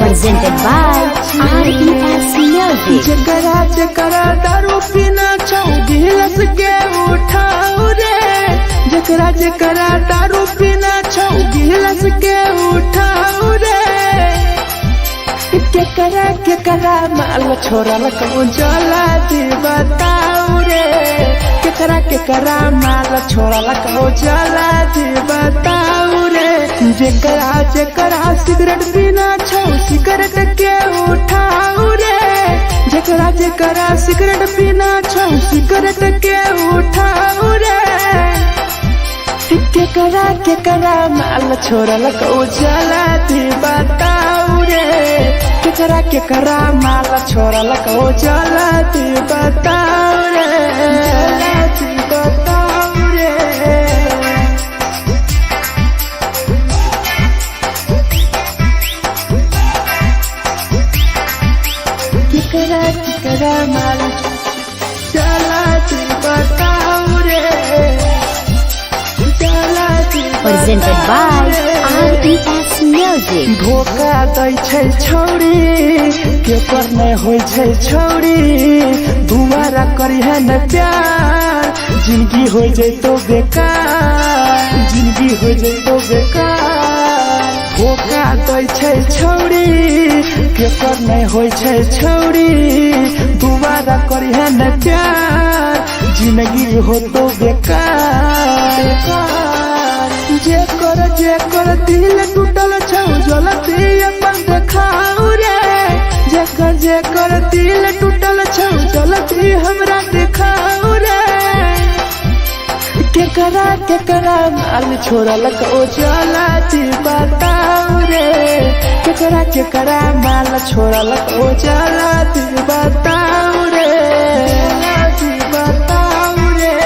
Presented by RES Music. जकरा जकरा दारू पीना छौ गिलास के उठाओ रे, जकरा जकरा दारू पीना छौ गिलास के उठाओ रे। केकरा माल छोड़ल कहूँ जला दी बताओ रे, केकरा माल छोड़ल कहूँ जला दी बताओ रे। जकरा जकरा सिगरेट पीना छौ सिगरेट के उठाओ रे, जकरा जकरा सिगरेट पीना छौ सिगरेट के उठाओ रे। केकरा माल छोड़ल कहूँ जला दी बताओ रे, केकरा माल छोड़ल कहूँ जला दी बताओ रे, जला दी बताओ रे। केकरा माल जला दी बताओ रे, जला दी। Presented by RES Music. धोखा दै छै छौरी केकर नहीं होइ छै छौरी, दुबारा करी है न प्यार जिंदगी हो जैतो बेकार, जिंदगी हो जैतो बेकार। धोखा दै छै छौरी केकर नहीं होइ छै छौरी, दुबारा करी है न प्यार जिंदगी हो तो बेकार। जेकर दिल टूटल छौ जलती अपन देखाओ रे, जेकर दिल टूटल छौ जलती हमरा देखाओ रे। केकरा माल छोड़ल कहूँ जला दी बताओ रे, केकरा माल छोड़ल कहूँ जला दी बताओ रे, जला दी बताओ रे।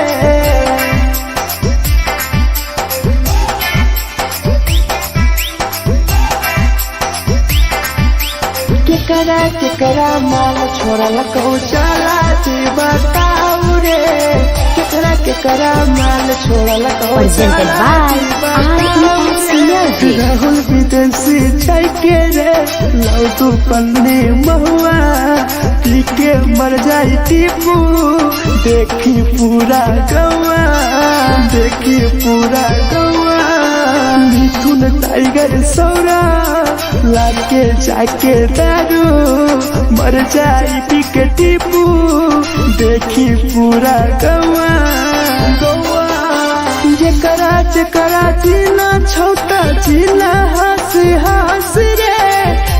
केकरा माल छोड़ल कहूँ जला दी बताओ रे, केकरा माल छोड़ल कहूँ Presented by RES Music. Rahul विदेशी छै के रे लौ तू पन्नी महुआ, पी के मर जाई टीपू देखी पूरा गौआ, देखी पूरा गौआ। मिथुन टाइगर सौरा लाके जाके दारू मर जाई पी के टीपू देखी पूरा गौआ, गौआ। जकरा जीना छौता जीना हंस हंस रे,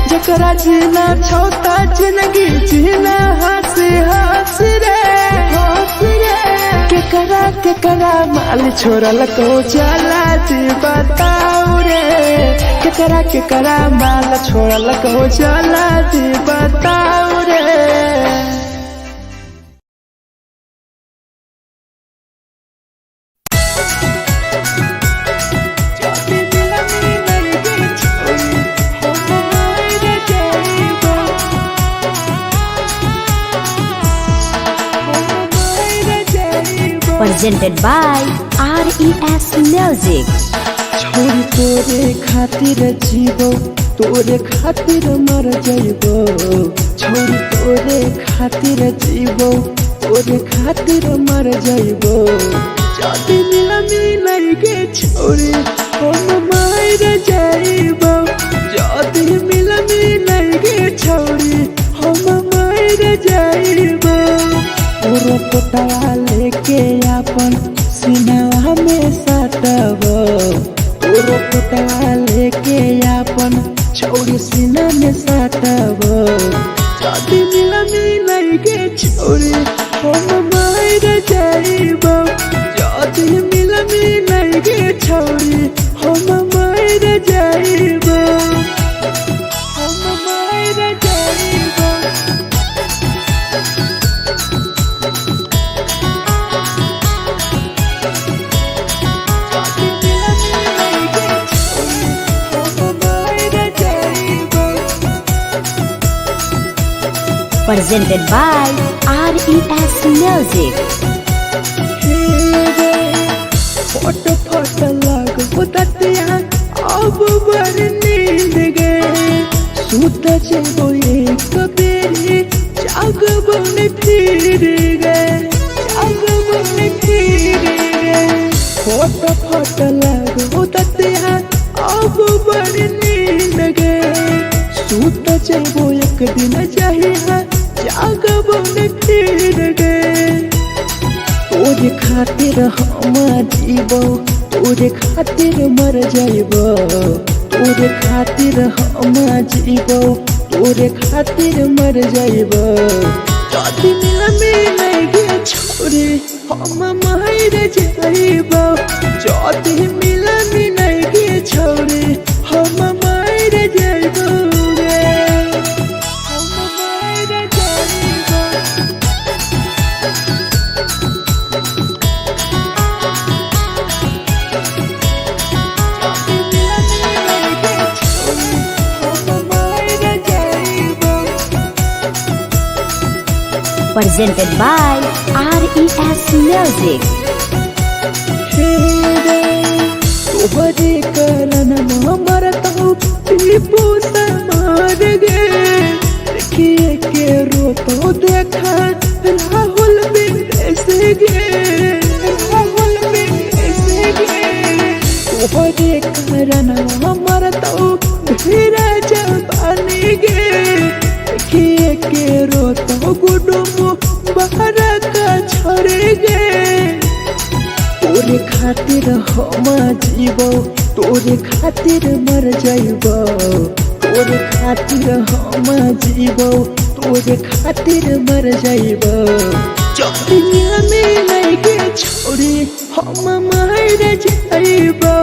जकरा जीना छौता जिंदगी जीना हंस हंस रे, हंस रे। केकरा माल छोड़ल कहूँ जला दी बताओ रे, केकरा माल छोड़ल कहूँ जला दी बताओ रे। Presented by RES Music. छोरी तोरे खातिर जीवो तोरे खातिर मर जइबो, छोरी तोरे खातिर जीवो तोरे खातिर मर जइबो। जदी मिलनी के छोरी हम मर जइबो, जदी मिलनी के छोरी हम मर जइबो। पूरा पोटवा लेके अपन सीनावा में सटबो, पूरा पोटवा लेके अपन छौरी सीना में सटबो। जदी मिलनी के छोरी हम मर जइबो, जदी मिलनी के छोरी हम मर जइबो, हम मर जइबो। Presented by RES Music. फोट फोट लागो ततिया अब बर नींद गए सूत जेबो एक बेरी जागबो ने फिर गए फोट फोट लागो ततिया अब बर नींद गए सूत जेबो एक दिन चाहिए जागबो ने फिर गए तोरे खातिर हम जीबो तोरे खातिर मर जाइबो तोरे खातिर हम जीबो तोरे खातिर मर जाइबो जदी मिले गे छोरे हम मर जाइबो जदी मिले गे छोरे हम मर जाइबो Presented by RES Music. तोहरे कारण मरत हो टीपू समार गे देखिए के रोतो देखा राहुल विदेश गे तोहरे कारण मरत हो धीरे जवानी गे देखिए के रोतो गुडुमो बाहर का छोड़ गे तोरे खातिर हम जीबो तोरे खातिर मर जाइबो तोरे खातिर हम जीबो तोरे खातिर मर जाइबो जदी मिले गे छोरी हम मर जाइबो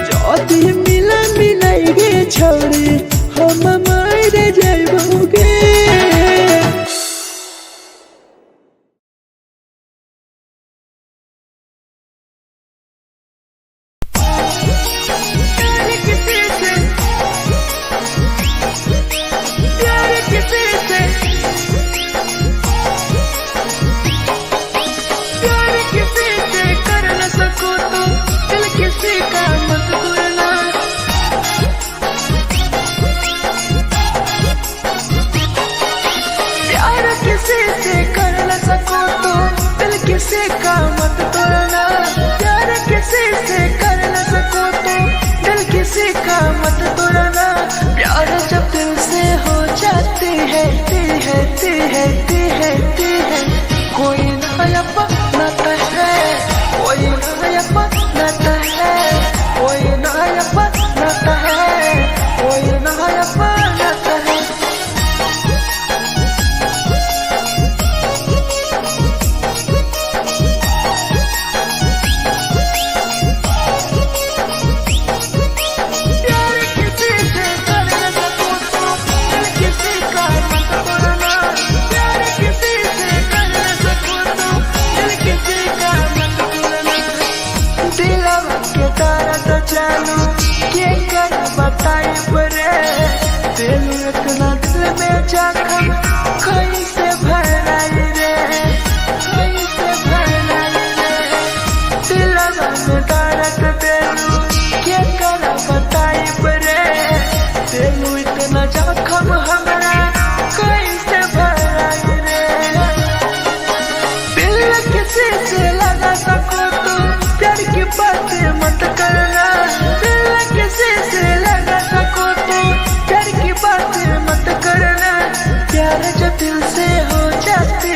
जदी मिले गे छोरी हम मर जाइबो गे किसी का मत तोड़ना प्यार किसी से कर न सको तो दिल किसी का मत तोड़ना प्यार जब दिल से हो जाती है कोई नया बनाता है कोई नया बनाता है कोई नया बनाता है कोई नया बनाता है इतना दिल में जख्म कैसे भराई रे कैसे भराई रे दिलवा में दर्द देलू क्या कर बताई रे देलू इतना जख्म हमरा कैसे भराई रे दिल किसी से लगा सको तो प्यार की बातें मत करना दिल किसी से लगा सको तो प्यार की बातें मत करना प्यार जब दिल से हो जाती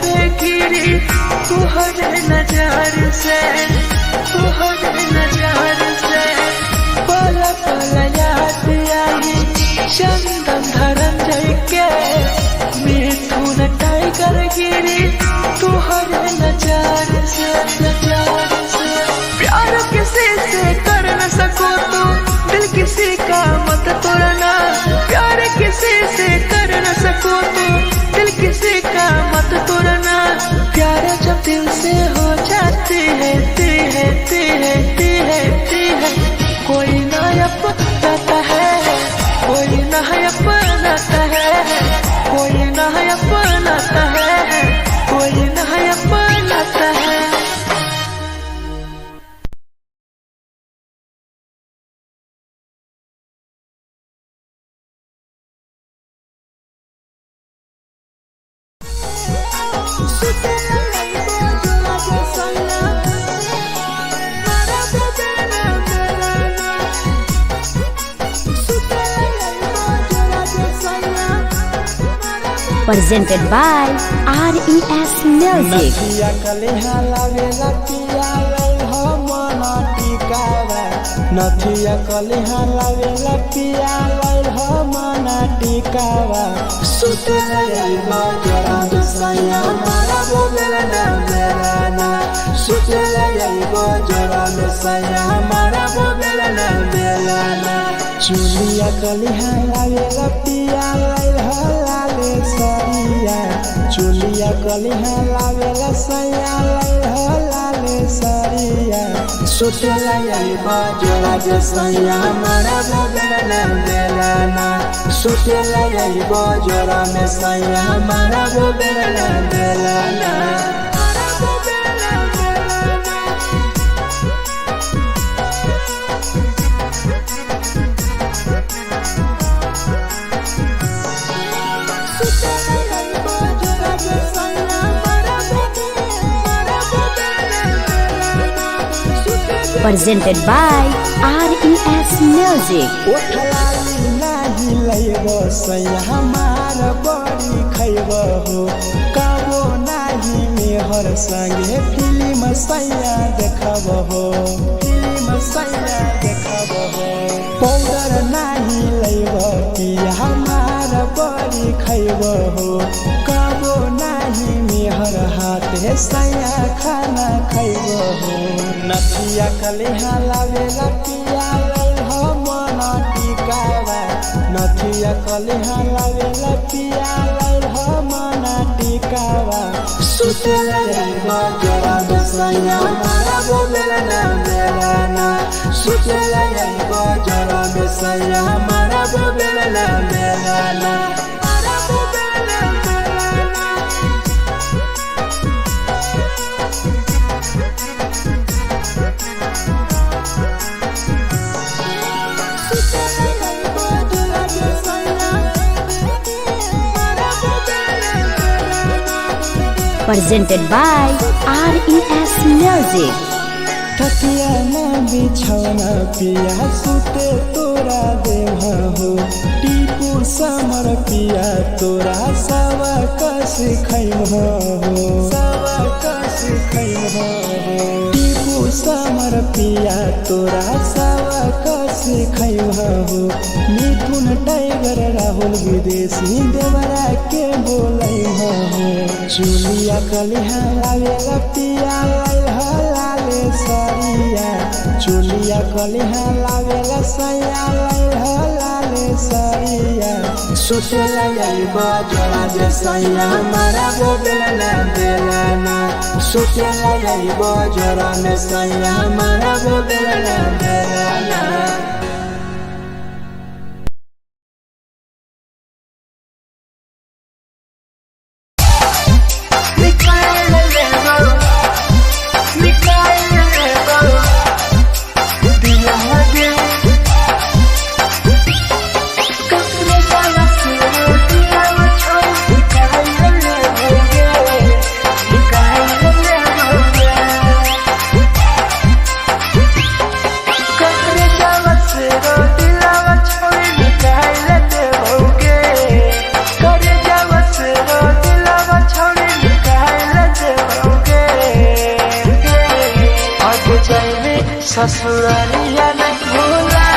बेगिरी तुहरे नजर से पल पल याद आई चंदन धरंजय के मिथुन टाइगर गिरी तुहरे नजर से प्यार किसी से कर न सको तो दिल किसी का मत तोड़ना प्यार किसी से कर न सको तो दिल किसी का मत तोड़ना प्यार जब दिल से हो जाती है कोई ना अपनाता है कोई ना अपनाता है कोई ना अपनाता है कोई ना अपनाता है। Presented by RES Music. नथिया कलिहा लावेला पिया लई हो मना टिकावा नथिया कलिहा लावेला पिया लई हो मना टिकावा सुते लई बजरा सैया मारा बोलेला ना मेरा सुते लई बजरा सैया मारा बोलेला ना मेरा चुलिया कलिहा लावेला पिया लई हो लाले सरिया चुलिया कलिहा लावेला सैया लई हो लाले सरिया सुते लई बजरा सैया मारा बोलेला ना सुते लई बजरा में सैया मारा बोलेला ना Presented by RES Music. ओठलाली नाही लइबो सैया हमार बड़ी खइबो हो कबो नाही मेहर संगे फिल्म सैया देखबो हो पाउडर नाही लइबो पिया हमार बड़ी खइबो हो कबो नाही मेहर हाथे सैया खाना खइबो हो नथिया कलिहा लावेला पिया लई हो मना टिकावा नथिया कलिहा लावेला पिया लई हो मना टिकावा सुते लई बजरा सैया मारा बोलेला ना मेरा सुते लई बजरा सैया मारा बोलेला ना मेरा Presented by RES Music. तकिया ना बिछौना पिया सुते तोरा देह हो टीपू समर पिया तोरा सवा कस खैम हो टीपू समर पिया तोरा सवा कस खैम हो मिथुन टाइगर राहुल विदेशी देवरा के बोलै हो चुलिया कलिहा लावेला पिया लई हो लाले सरिया चुलिया कलिहा लावेला सैया लई हो लाले सरिया सुते लई बजरा सैया मारा बोलेला ना सुते लई बजरा सैया मारा बोलेला ना जाए ससुरारिया नहीं भूला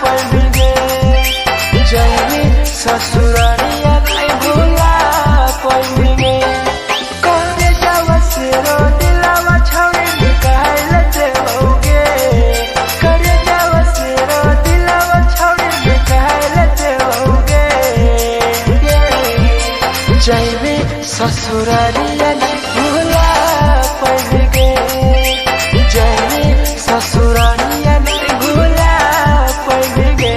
पाएंगे, जाए ससुरारिया नहीं भूला पाएंगे। करे जावा से रो दिलावा छावे निकाल देओगे, करे जावा से रो दिलावा छावे निकाल देओगे। जाए ससुरारिया नहीं भूला पाएंगे, जाए ससुरारिया नहीं भूला पाएंगे।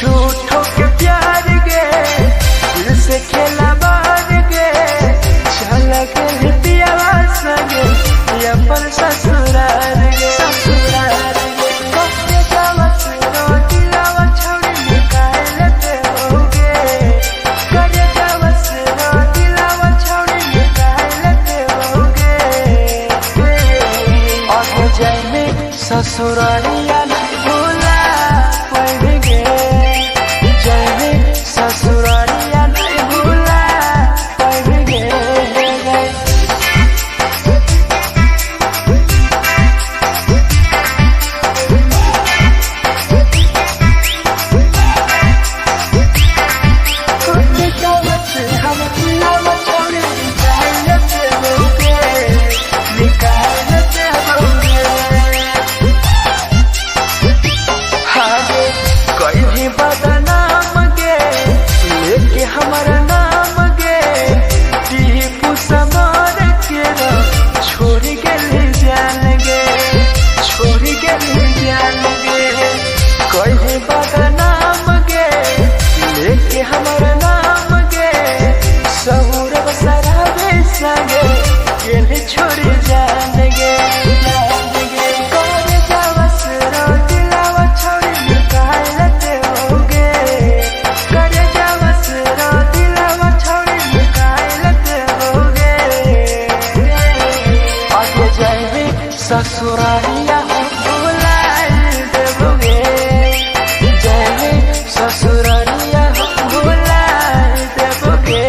झूठों के प्यार गे दिल से खेला बार गे, चल के पियावा संगे अपन ससुराल गे, ससुराल गे। कटे जावा से रो दिलावा छावे निकाल देओगे, करे जावा से रो दिलावा छावे निकाल देओगे। और हो जाए ससुरारिया नहीं भूला पाएंगे, जाए ससुरारिया नहीं भूला पाएंगे। कुत्ते का बच्चे हम पिलावा छोड़े निकाल देओगे, निकाल देओगे। कोई भी बदनाम गे लेके हमारा नाम गे, टीपू समार के छोड़ के ले जान गे, छोड़ के ले जान गे। कोई भी बदनाम गे लेके हमारा नाम गे, सहूर बसरावे संगे के छोड़ जान गे, जान गे। करे जावा से रो दिलावा छोड़ निकाल देओगे, करे जावा से रो दिलावा छोड़ निकाल देओगे। आगे जाए ससुरारिया भूला देओगे, जाए ससुरारिया भूला देओगे।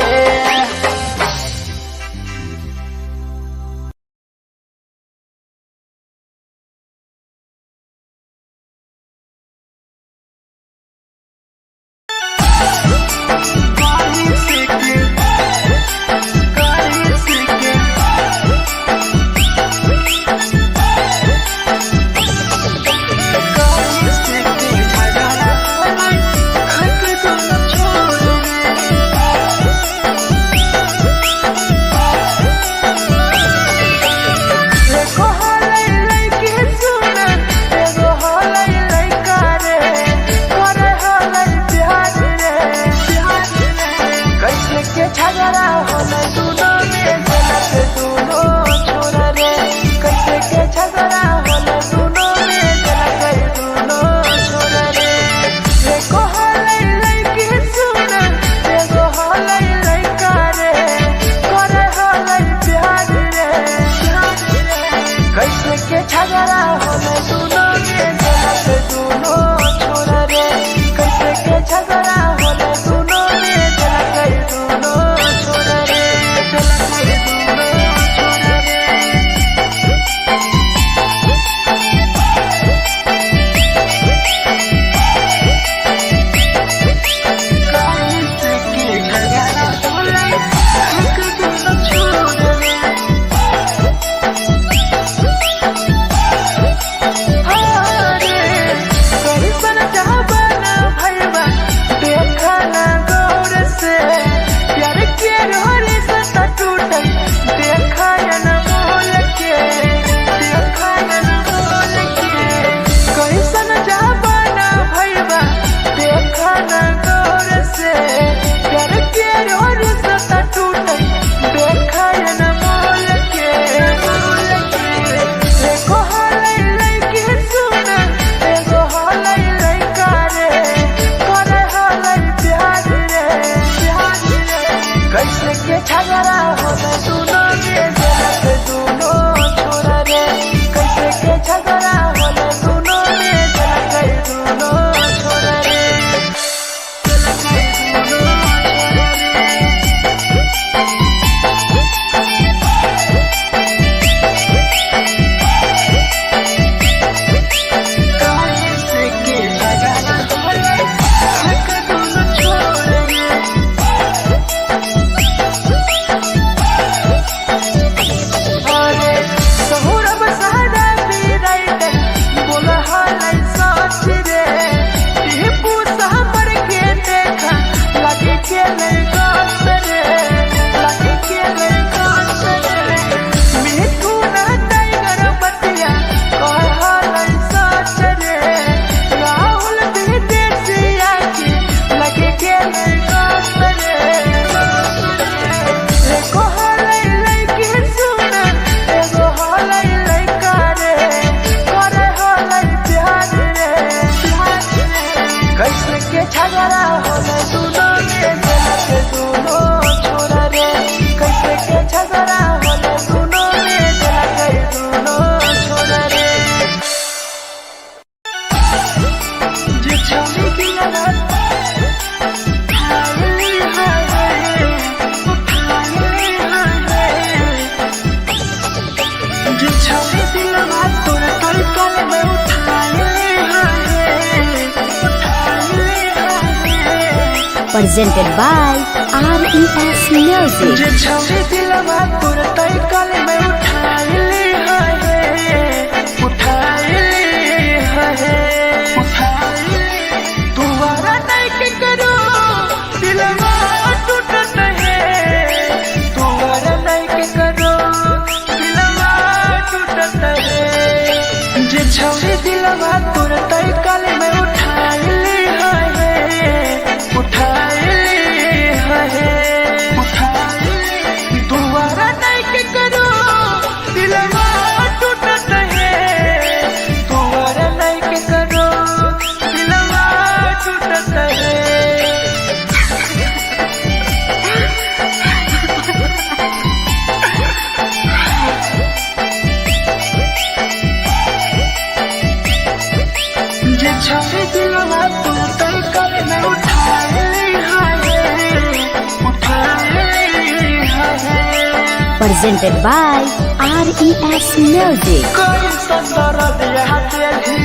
झगड़ा होले दोनों में जला गई दोनों छोड़ झगड़ा होले दोनों में जलत दोनों छोरा रे कैसे के झगड़ा होले दोनों में जलत दोनों छोरा रे झगड़ा होले दोनों में जलत दोनों छोरा रे कैसे के झगड़ा होले दोनों में जलत दोनों छोरा रे जे छवि दिया जे छवि दिया तोरा तलकल में presented by RES Music. जे छवि दिलवा तोर तई कल में उठाइली तुम्हारा नहीं के करो दिलवा टूटत है तुम्हारा नहीं के करो दिलवा टूटत है जे छवि दिलवा तोर तई कल में उठाइली दोबारा नहीं के करो दिलवा टूटत है दोबारा नहीं के करो दिलवा टूटत है जे छवि दिलवा तू तई कल में presented by RES Music. कोई संदर दिया तेरी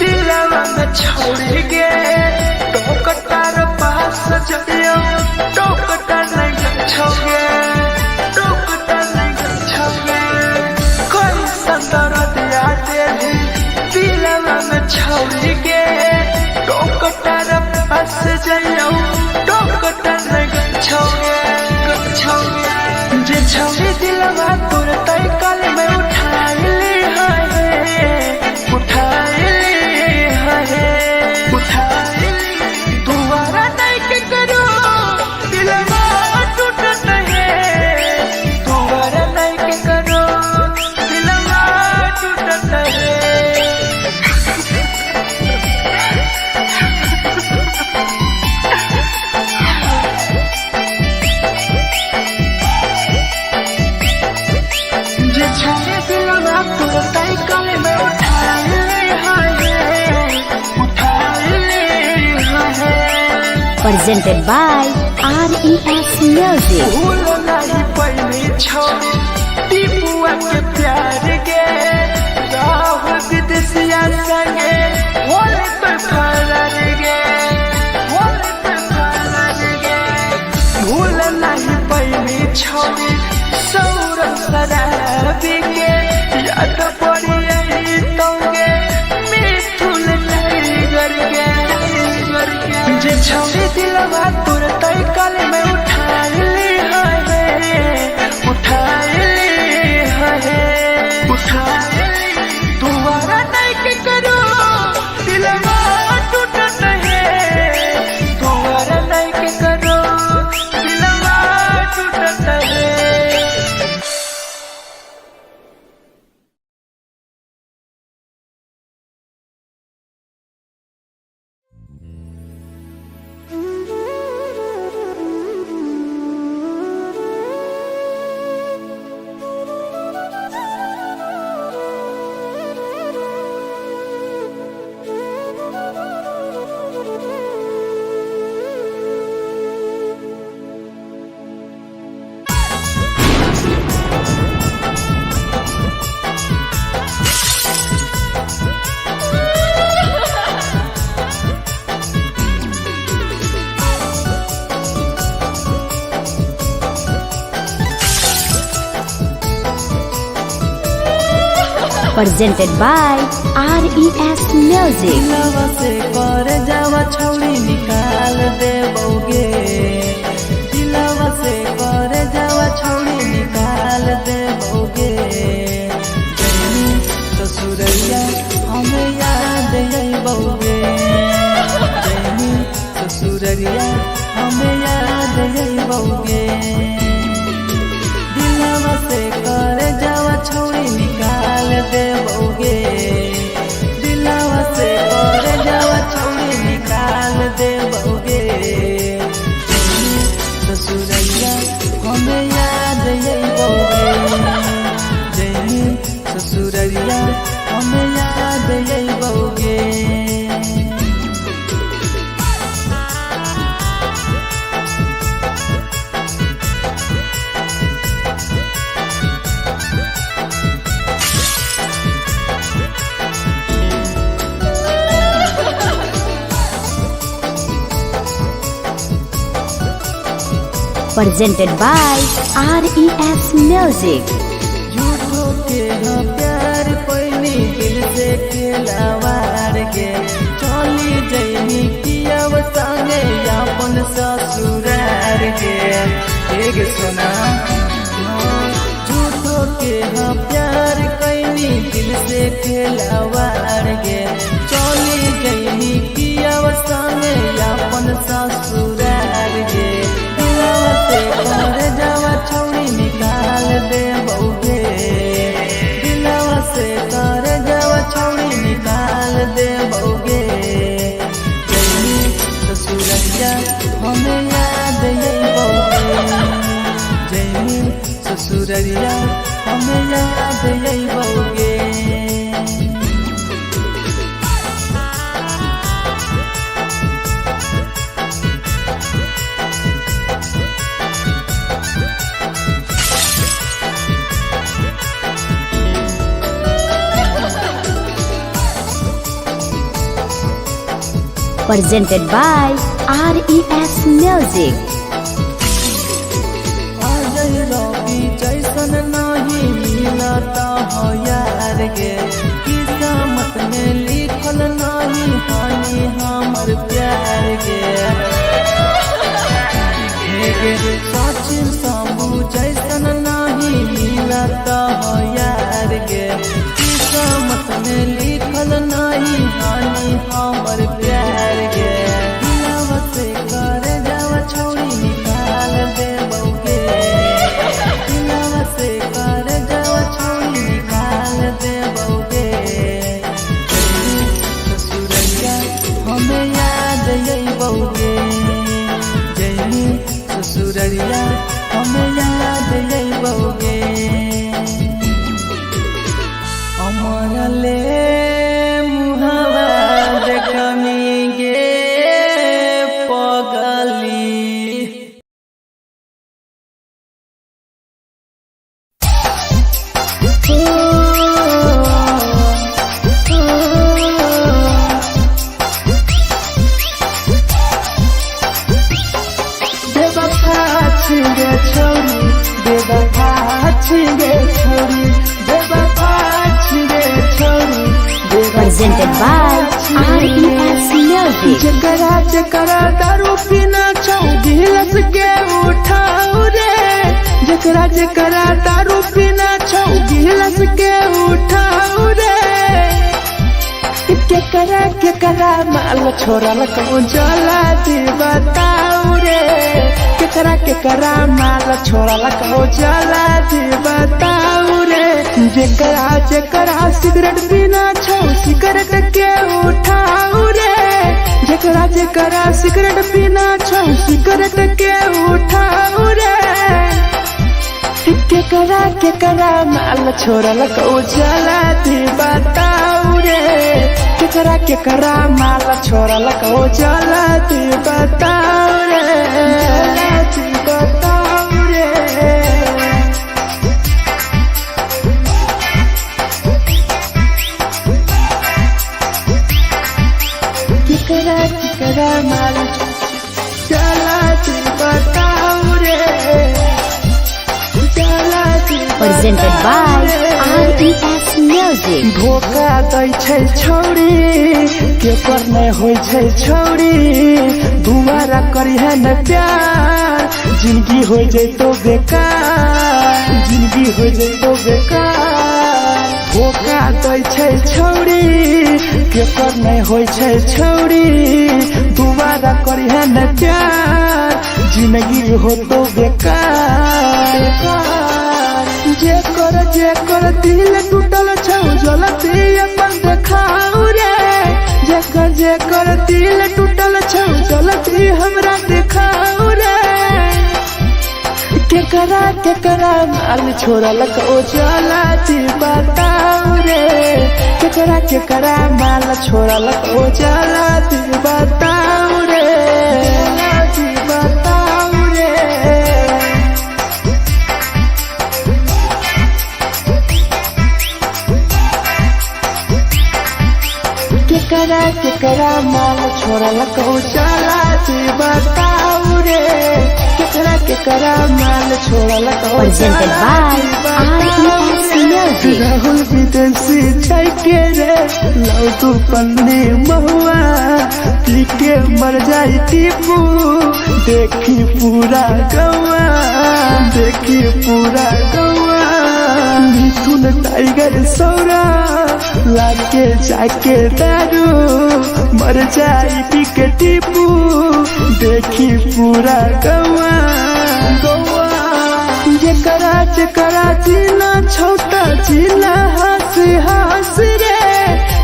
दिलवा में छोड़ के टोकटार पास चलियो टोकटार नहीं छोगे टोकटार नहीं छोगे कोई संदर दिया तेरी दिलवा में छोड़ के टोकटार पास चलियो टोकटार नहीं छोगे जे छवि दिलवा तोर तई कल में उठाइली दोबारा नहीं के करो दिलवा टूटत है दोबारा नहीं के करो दिलवा टूटत है Presented by RES Music. भूल नहीं पहली छोड़ी टीपुआ के प्यार के राहुल विदेशिया संगे होले तो फरार गे भूल नहीं पहली छोड़ी सौरभ शराबी के याद पड़ी आई तोगे मिथुन टाइगर के जे छवि दिलवा तोर तई कल में उठाइली दोबारा नहीं के करो दिलवा टूटत है दोबारा नहीं के करो दिलवा टूटत है presented by RES Music. दिलवा से कर जावा छौड़ी निकाल देबोगे, दिलवा से कर जावा छौड़ी निकाल देबोगे। जैनी ससुरैया हमें याद अइबोगे, जैनी ससुरैया हमें याद अइबोगे। दिलवा से कर जावा छौड़ी निकाल देबोगे, दिलवा से कर जावा छौड़ी निकाल देबोगे। ससुरैया हमें याद अइबोगे, जैनी ससुरैया हमें याद अइबोगे। Presented by RES Music. झूठो के हाँ प्यार पैनी दिल से खिलावार गे, चली जैनी कियाव संगे अपन ससुरार गे। एक सुना झूठो के हाँ प्यार कैनी दिल से खिलावार गे, चली जैनी कियाव संगे अपन ससुरार गे। दिलवा से कर जावा छौड़ी निकाल देबोगे, दिलवा से कर जावा छौड़ी निकाल देबोगे। जैनी ससुरैया हमें याद अइबोगे, जैनी ससुरैया हमें याद अइबोगे। Presented by RES Music. Ajay रवि जैसन नहीं मिलता हो यार गे, किस्मत में लिखल नहीं हानि हमर प्यार गे। सचिन साबू जैसन नहीं मिलता हो यार गे, किस्मत में लिखल नहीं हानि हमर प्यार गे। दिलवा से कर जावा छौड़ी निकाल देबोगे, दिलवा से कर जावा छौड़ी निकाल देबोगे। ससुरैया हमें याद अइबोगे, जैनी ससुरैया हमें याद अइबोगे। अमर ले मुहावा देखनी गे पगली। बेवफा छिगे छोरी, बेवफा छिगे छोरी, बेवफा छिगे छोरी, Presented by RES Music. जकरा जकरा दारू पीना छौ गिलास के उठाऊ रे, जकरा जकरा दारू पीना छौ गिलास के उठाऊ रे। केकरा माल छोड़ल कहूँ जला दी बताऊ रे, केकरा माल छोड़ल कहूँ जला दी बताऊ रे। जेकरा जेकरा सिगरेट पीना छौ सिगरेट के उठाऊ रे, जेकरा जेकरा सिगरेट पीना छौ सिगरेट के उठाऊ रे। केकरा माल छोड़ल कहूँ जला दी बताऊ रे, केकरा माल छोड़ल कहूँ जला दी बताऊ रे, जला दी बताऊ रे। केकरा माल जला दी बताऊ रे, जला दी Presented by RES Music. Music. धोखा दै छै छौरी के पर नहीं होय छै छौरी दुबारा करी है न प्यार जिंदगी हो जैतो बेकार जिंदगी हो जैतो बेकार धोखा दै छै छौरी के पर नहीं होय छै छौरी दुबारा करी है न प्यार जिंदगी हो तो बेकार जे कर दिल टूटल छौ जलती अपन देखाऊ रे जे कर दिल टूटल छौ जलती हमरा देखाऊ रे केकरा माल छोड़लक ओ जलती बताऊ रे केकरा माल छोड़लक ओ जलती बताऊ रे जलती बताऊ रे केकरा माल छोड़लक ओ जलती बताऊ रे केकरा माल छोड़लक ओ Presented by RES Music. Rahul विदेशी छै के रे लौ तू पन्नी महुआ पी के मर जाई टीपू देखी पूरा गौआ मिथुन टाइगर सौरा लाके जाके दारू मर जाई पी के टीपू देखी पूरा गौआ जेकरा जीना छोटा जीना हंस रे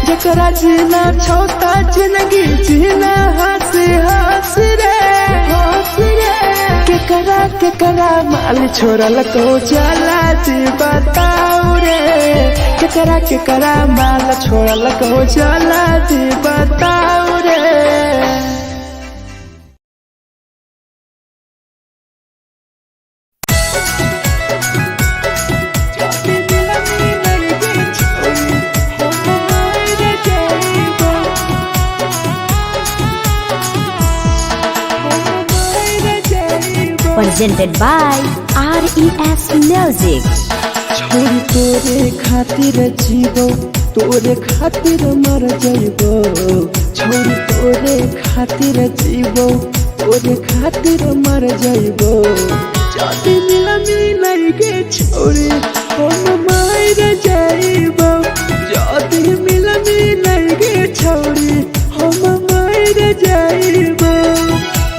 जेकरा जीना छोटा जिंदगी जीना हंस रे केकरा माल छोड़लक ओ जलती बताऊ रे केकरा माल छोड़लक ओ जलती बताऊ रे Presented by RES Music. छोरी तोरे खातिर जीवो तोरे खातिर मर जाइबो छोरी तोरे खातिर जीवो तोरे खातिर मर जाइबो जाति मिलाई गे छोरी हम मर जाइबो जाति मिलाई गे छोरी हम मर जाइबो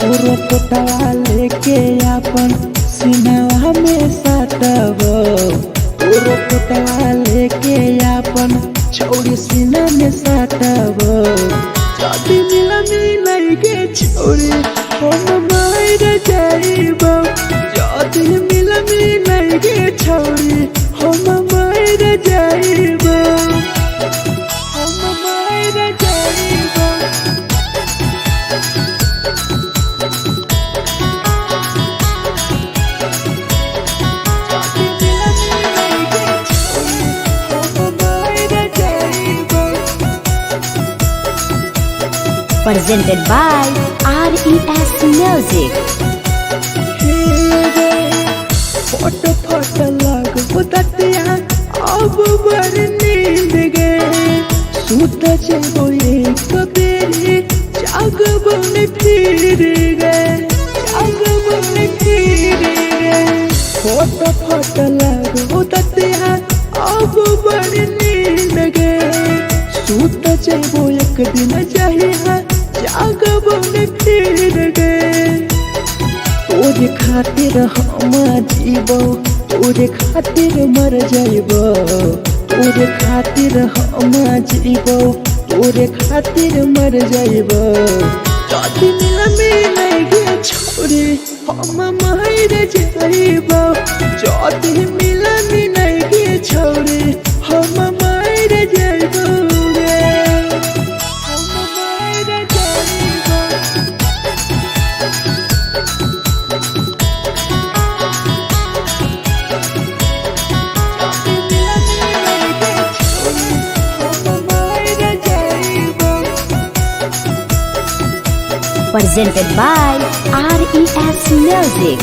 पूरा टोटवा लेके अपन सीनावा में साटबो पूरा टोटवा लेके अपन छोड़ी सीना में साटबो जाति मिलाई गे छोरी हम मर जाइबो जाति मिलाई गे छोरी हम मर जाइबो हम मर जाइबो Presented by RES Music. फट लग बुततिया अब बड़ नींद गए सूत जेबो एक बेरी जागबो ने फिर गए फट लग बुततिया अब बड़ नींद गए सूत जेबो एक दिन चाहिए जागबो ने फिर गए तोरे खातिर हम जीवो तोरे खातिर मर जाइबो तोरे खातिर हम जीवो तोरे खातिर मर जाइबो जाति मिलाई गे छोरी हम मर जाइबो जाति मिलाई गे छोरी हम मर जाइबो हम मर जाइबो Presented by RES Music.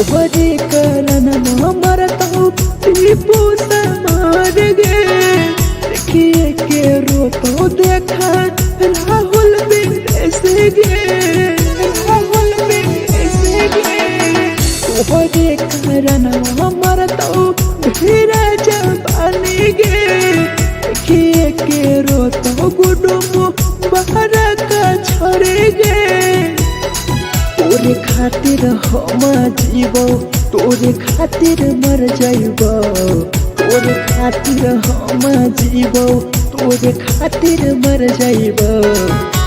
तोहरे कारण मरत हूँ टीपू समार गे देखिए के रो तो देखा राहुल विदेश गे राहुल विदेश गे तोहरे कारण हमर तो धीरे जवानी गे देखिए के रो तो गुडुम बाहर का छोड़े गे तोरे खातिर हम जीवो तोरे खातिर मर जाइबो तोरे खातिर हम जीवो तोरे खातिर मर जाइबो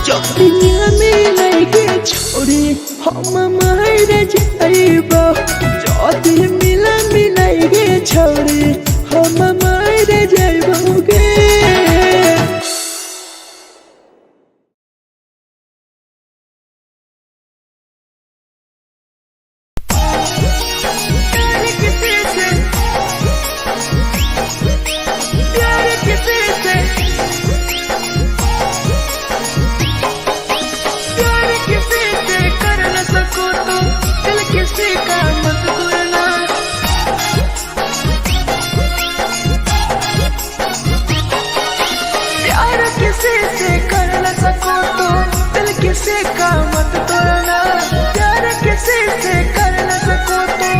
चौनिया में लगे छोड़ी हम मर जाइबो जदी मिला मिलाइगे छोड़ी हम मर जाइबो गे किसी का मत तोड़ना प्यार किसी से कर न सको तो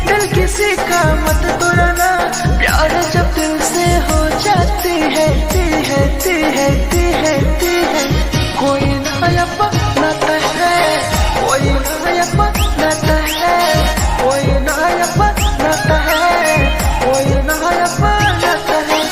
दिल किसी का मत तोड़ना प्यार जब दिल से हो जाती है कोई नया बनाता है कोई नया बनाता है कोई नया बनाता है कोई नया बनाता है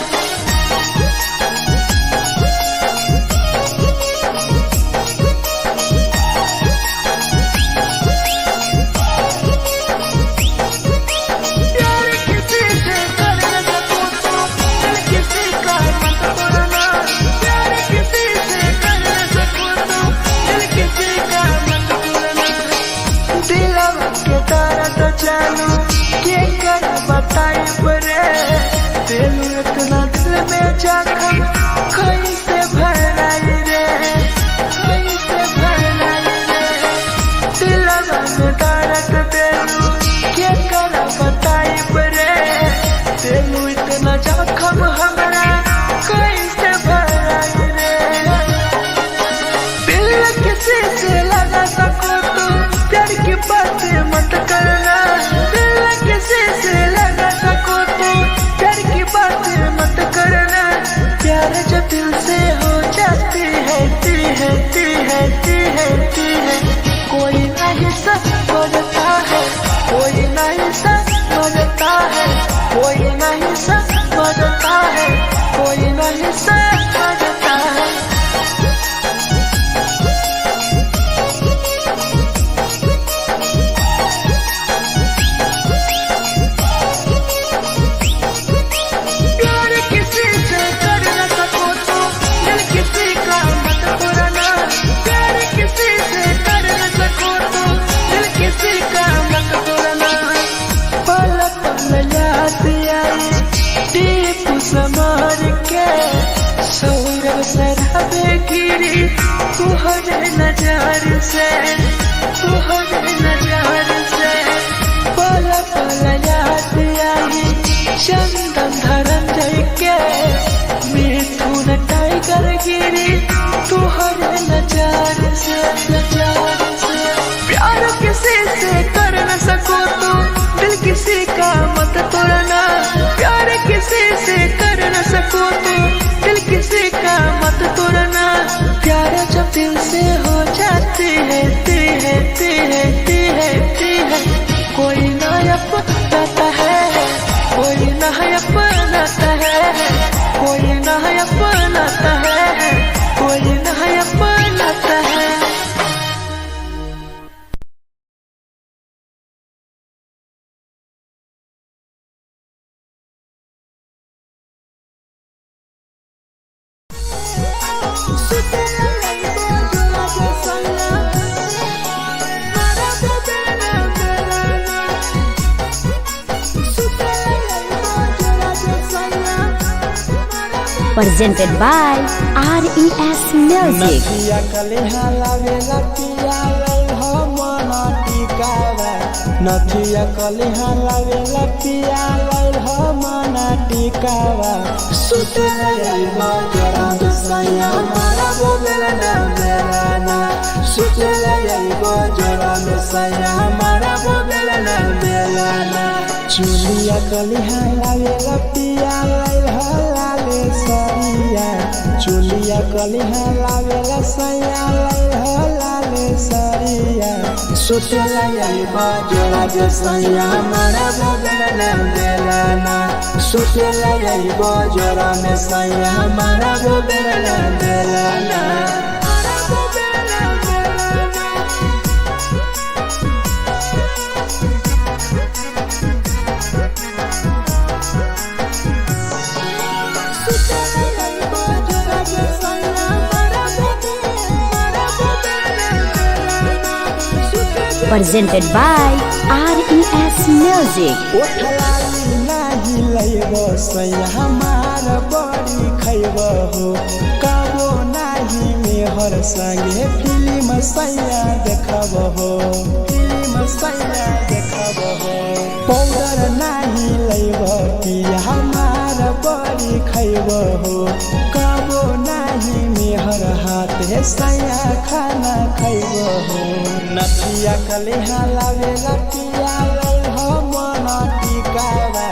चालू के कर बताई परे दिल इतना दिल में जखम कैसे भराई रे कैसे भराई रे दिलवा में दर्द दिलू के कर बताई परे दिल इतना जखम हमरा कैसे भराई रे दिल किसी से लगा सको तो प्यार की बातें मत करना किसी से लगा सको तो प्यार की बातें मत करना प्यार जो दिल से हो जाती है कोई नहीं समझता है कोई नहीं समझता है कोई नहीं समझता है कोई नहीं समझता है समार के सौरव सरहबे गिरी तुहरे नजर से पल पल याद आई चंदन धरंजय के मिथुन टाइगर गिरी तुहरे नजर से प्यार किसी से कर न सको तो दिल किसी का मत तोड़ना प्यार किसी से कर न सको तो दिल किसी का मत तोड़ना प्यार जब दिल से हो जाती है कोई नया बनाता है कोई नया बनाता है कोई नया बनाता है कोई नया बनाता है presented by RES Music. नथिया कलिहा लावेला पिया लैल हो मना टिकावा सुते लैबा जरा सैया मारा बोलेला ना बेलाना सुते लैबा जरा सैया मारा बोलेला ना बेलाना चुलिया कलिहा लावेला पिया लैल हो लाले सरिया चुलिया कलिहा लावेला सैया लैल हो लाले सरिया सुते लैबा जरा सैया मारा बोलेला ना बेलाना सुते लैबा जरा सैया मारा बोलेला ना बेलाना Presented by RES Music. ओठलाली नाही लैबो सैया हमार बड़ी खैबो हो कबो नाही मेहर संगे फिल्म सैया देखबो हो फिल्म सैया देखबो हो पाउडर नाही लैबो पिया हमार बड़ी खैबो हो कबो नाही मेहर हाथे सैया खाना खैबो हो नथिया कलिहा लावेला पिया लैल हो मना टिकावा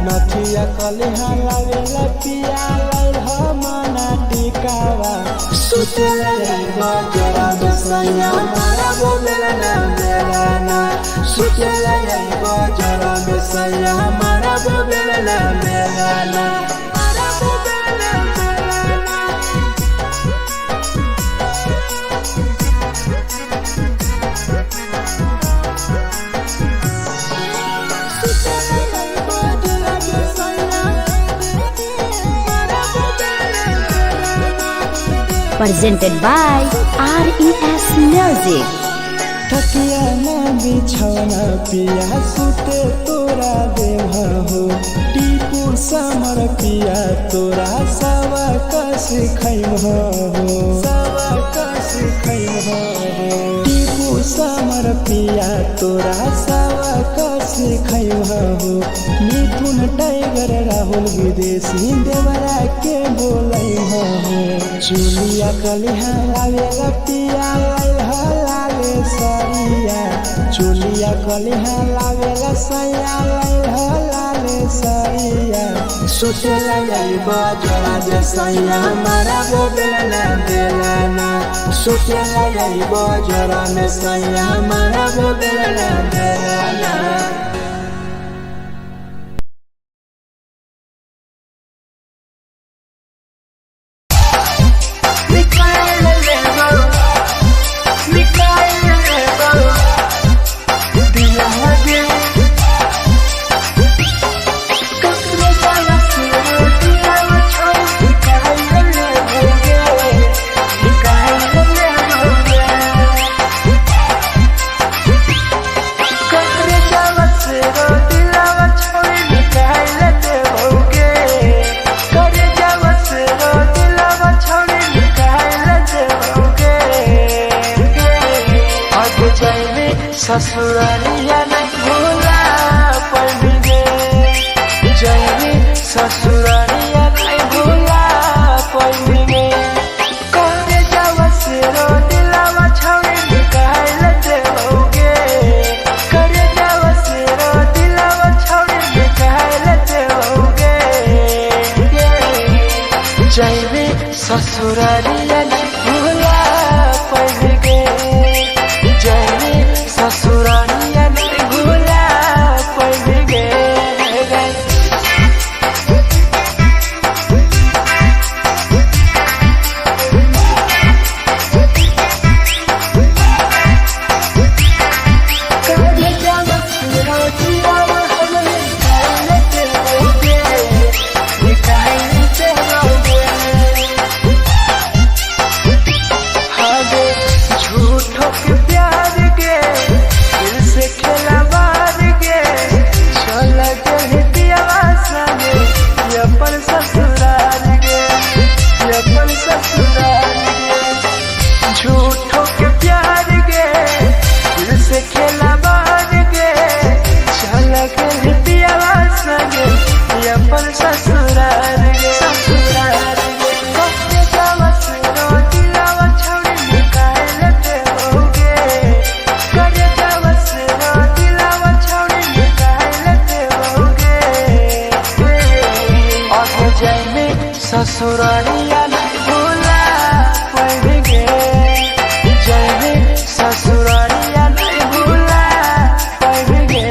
नथिया कलिहा लावेला पिया लैल हो मना टिकावा सुते लैबा जरा सैया मारा बोलेला ना बेलाना सुते लैबा जरा सैया मारा बोलेला ना बेलाना Presented by RES Music. तकिया ना बिछौना पिया सुते तोरा देह हो टीपू समर पिया तोरा सवा कस खैम हो सवा कस खैम हो टीपू समर पिया तोरा सवा कस खैम हो मिथुन टाइगर राहुल विदेशी देवरा के बोलै हो चुलिया कलिहा लावेला पिया लैल हो लाले सरिया चुलिया कलिहा लावेला सैया लैल हो लाले सरिया सुते लैबा जरा सैया मारा बोलेला ना बेलाना सुते लैबा जरा सैया मारा बोलेला ना बेलाना ससुरालिया नहीं भूला पड़ेंगे जाएंगे ससुरालिया नहीं भूला पड़ेंगे करे जावा से रो दिलावा छावे निकाल देओगे करे जावा से रो दिलावा छावे निकाल देओगे जाएंगे ससुरालिया नहीं भूला पड़ेंगे जाएंगे ससुरालिया नहीं भूला ससुरारिया नहीं भूला पाएंगे, जाएंगे ससुरारिया नहीं भूला पाएंगे।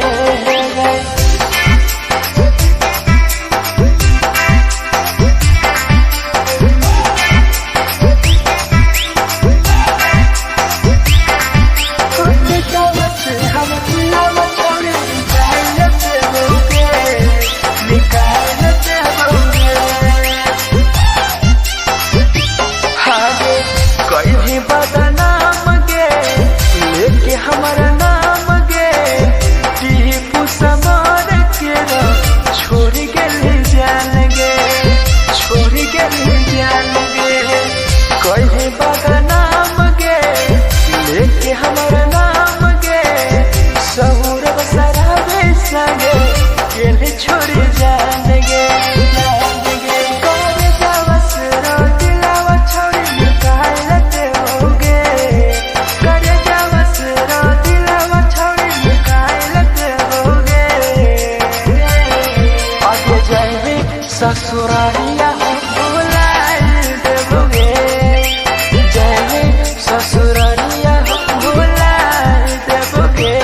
बदनाम गे लेके हमारा नाम गे टीपू समार के छोड़ गए जान गे, छोड़ गए जान गे। कहीं बदनाम गे लेके हमारा नाम गे सहूर सराबे संगे गेले छोड़ जान गे। ससुरारिया भूला देबोगे, जाएंगे ससुरारिया भूला देबोगे।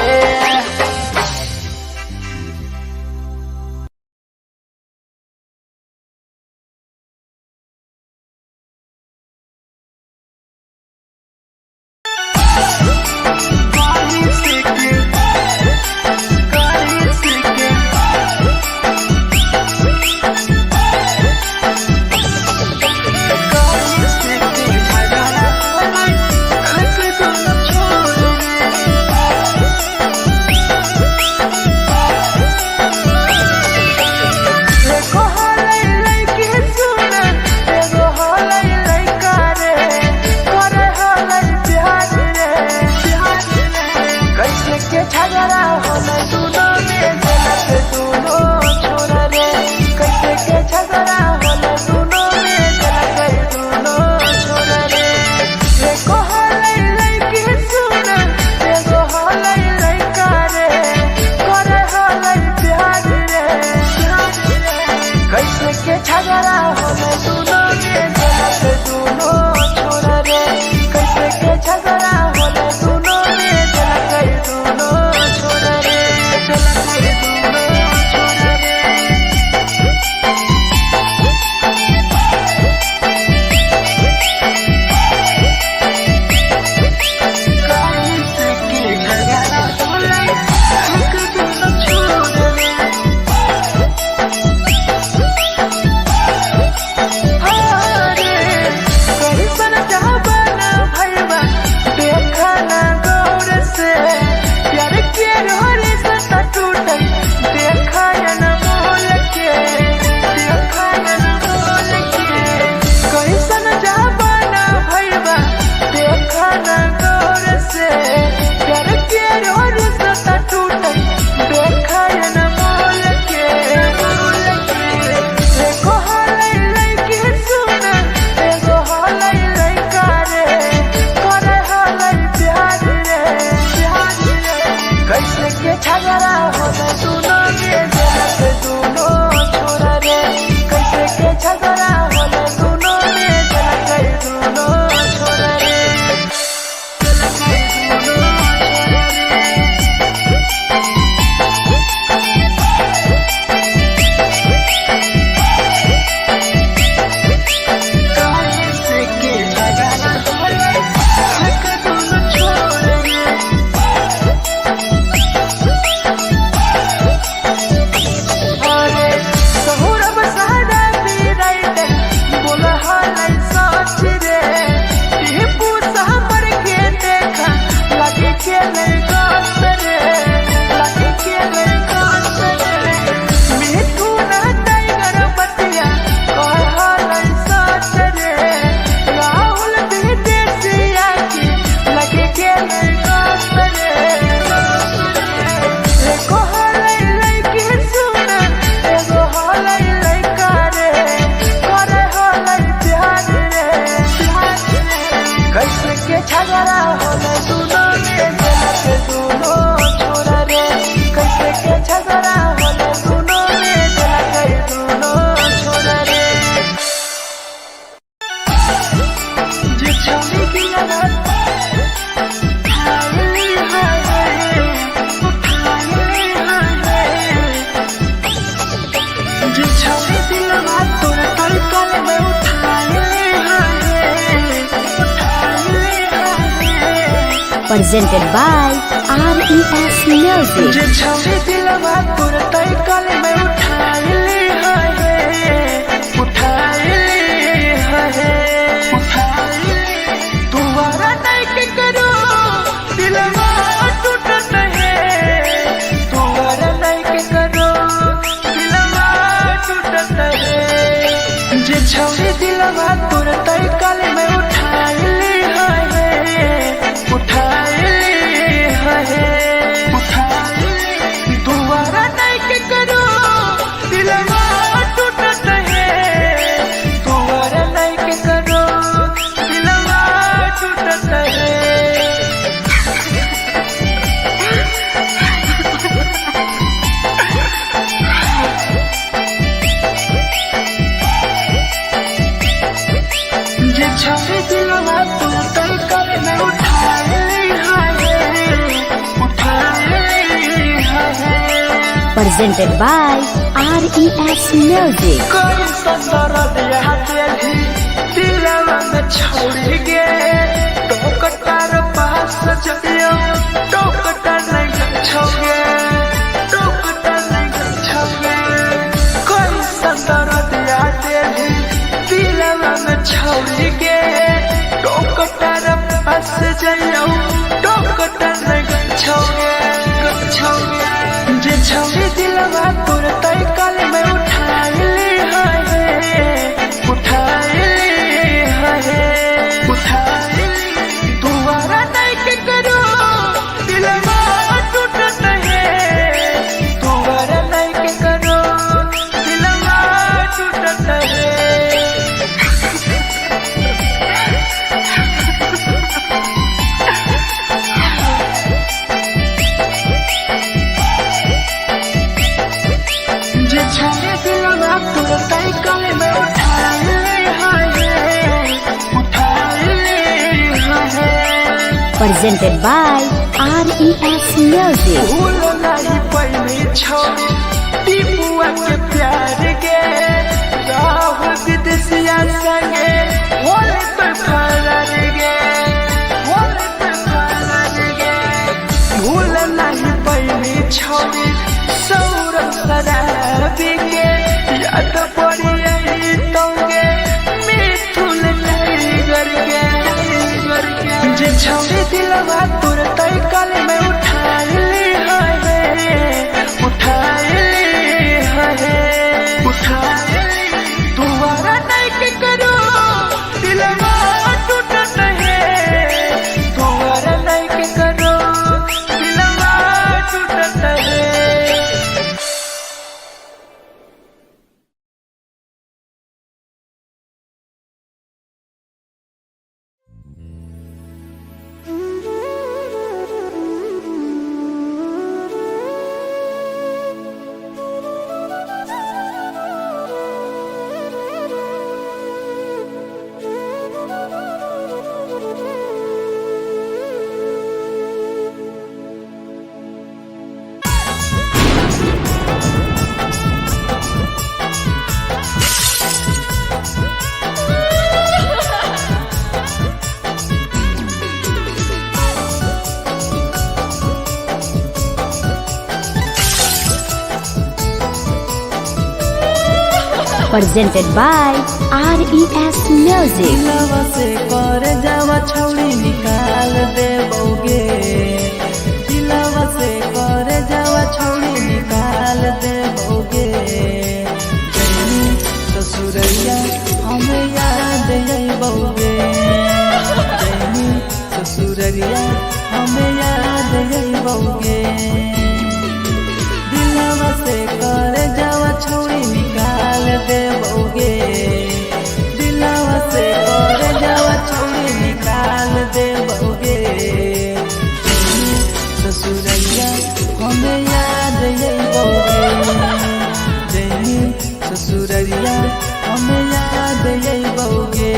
presented by RES Music. जे छवि दिलवा तोर तय कल में उठाइली है तुम्हारा नहीं के करो दिलवा टूटत है तुम्हारा नहीं के करो दिलवा टूटत है जे छवि दिलवा तोर तय कल में उठाइली है तुम्हारा नहीं के करो दिलवा टूटत है तुम्हारा नहीं के करो दिलवा टूटत है जे छवि दिलवा तू तय कर में उठाइली Presented by RES Music. कोई संदर दिया तेरी दिलवा में छोड़ गे टोकटार पास जइयो टोकटार नहीं छोगे टोकटार नहीं छोगे कोई संदर दिया तेरी दिलवा में छोड़ गे टोकटार पास जइयो टोकटार नहीं छोगे जे छवि दिलवा तोर तय कल में उठाइली है तुम्हारा नहीं के करो दिलवा टूटत है तुम्हारा नहीं के करो दिलवा टूटत है जे छवि दिलवा तोर तय कल में उठाइली है Presented by RES Music. भूल नहीं पहली छोड़ी टीपुआ के प्यार गे राहुल विदेशिया संगे होले तो फरार गे भूल नहीं पहली छोड़ी सौरभ शराबी के याद पड़ी यही तोगे मिथुन टाइगर के जे छवि दिलवा तोर तय कल में उठाइली है तुम्हारा नहीं के करो दिलवा टूटत है तुम्हारा नहीं के करो दिलवा टूटत है Presented by RES Music. दिलवा से कर जावा छौड़ी निकाल देबोगे दिलवा से कर जावा छौड़ी निकाल देबोगे जैनी ससुरैया हमें याद अइबोगे जैनी ससुरैया हमें याद अइबोगे दिलवा से कर जावा छौड़ी निकाल देबोगे दिलवा से कर जावा छौड़ी निकाल देबोगे ससुरैया हमें याद अइबोगे जैनी ससुरैया हमें याद अइबोगे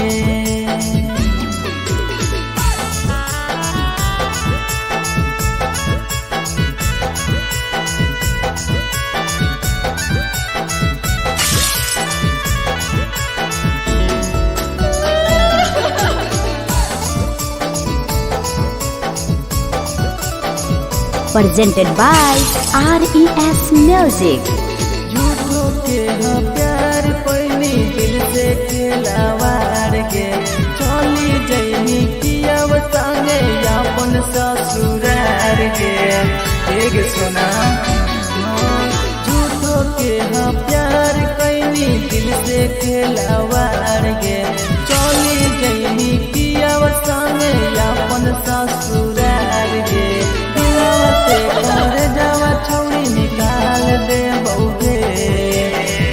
presented by RES Music. झूठो के हाँ प्यार पैनी दिल से खिलावार के चली जैनी किया संगे अपन ससुरार के एक सुना झूठो के हाँ प्यार कैनी दिल से खिलावार के चली जैनी किया संगे अपन ससुरार के दिलवा से कर जावा छौड़ी निकाल दे बउगे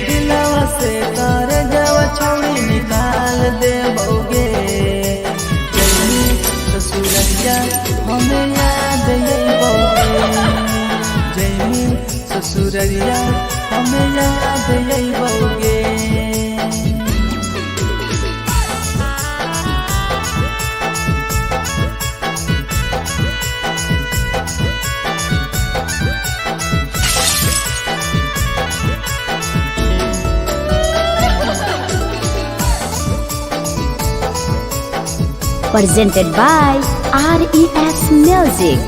दिलवा से कर जावा छौड़ी निकाल दे बउगे जैनी ससुरैया हमें याद आई बउगे जैनी ससुरैया हमें याद आई बउगे Presented by RES Music.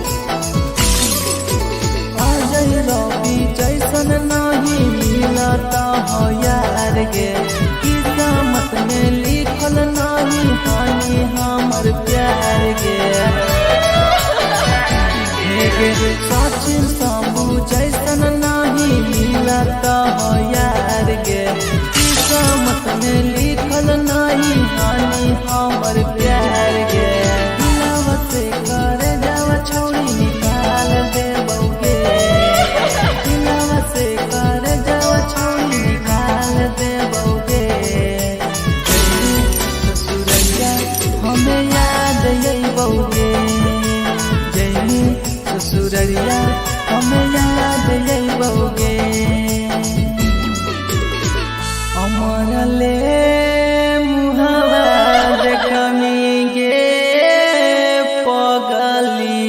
रवि जैसन नहीं मिलता हो यार गे किस्मत में लिखल नहीं हानि हमर प्यार गे सचिन शंभू जैसन नहीं मिलता हो यार गे किस्मत में लिखल नहीं हानि हमर प्यार गे दिलवा से कर जावा छौड़ी निकाल दे बउगे दिलवा से कर जावा छौड़ी निकाल दे बउगे ससुरैया हमें याद आई बउगे जैनी ससुरैया हमें याद आई बउगे अमर ले मुहावा देखनी गे पगली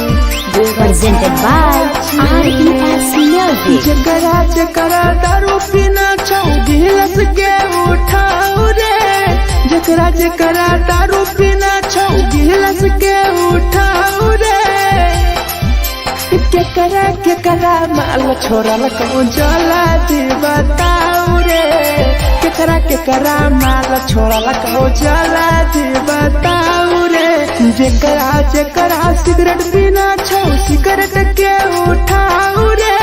Presented by RES Music. जकरा जकरा दारू पीना छौ गिलास के उठाओ रे जकरा जकरा दारू पीना छौ गिलास के उठाओ रे केकरा माल छोरा लको जला दी बताओ रे केकरा माल छोरा लको जला दी बताओ रे जकरा सिगरेट पीना छौ सिगरेट के उठाओ रे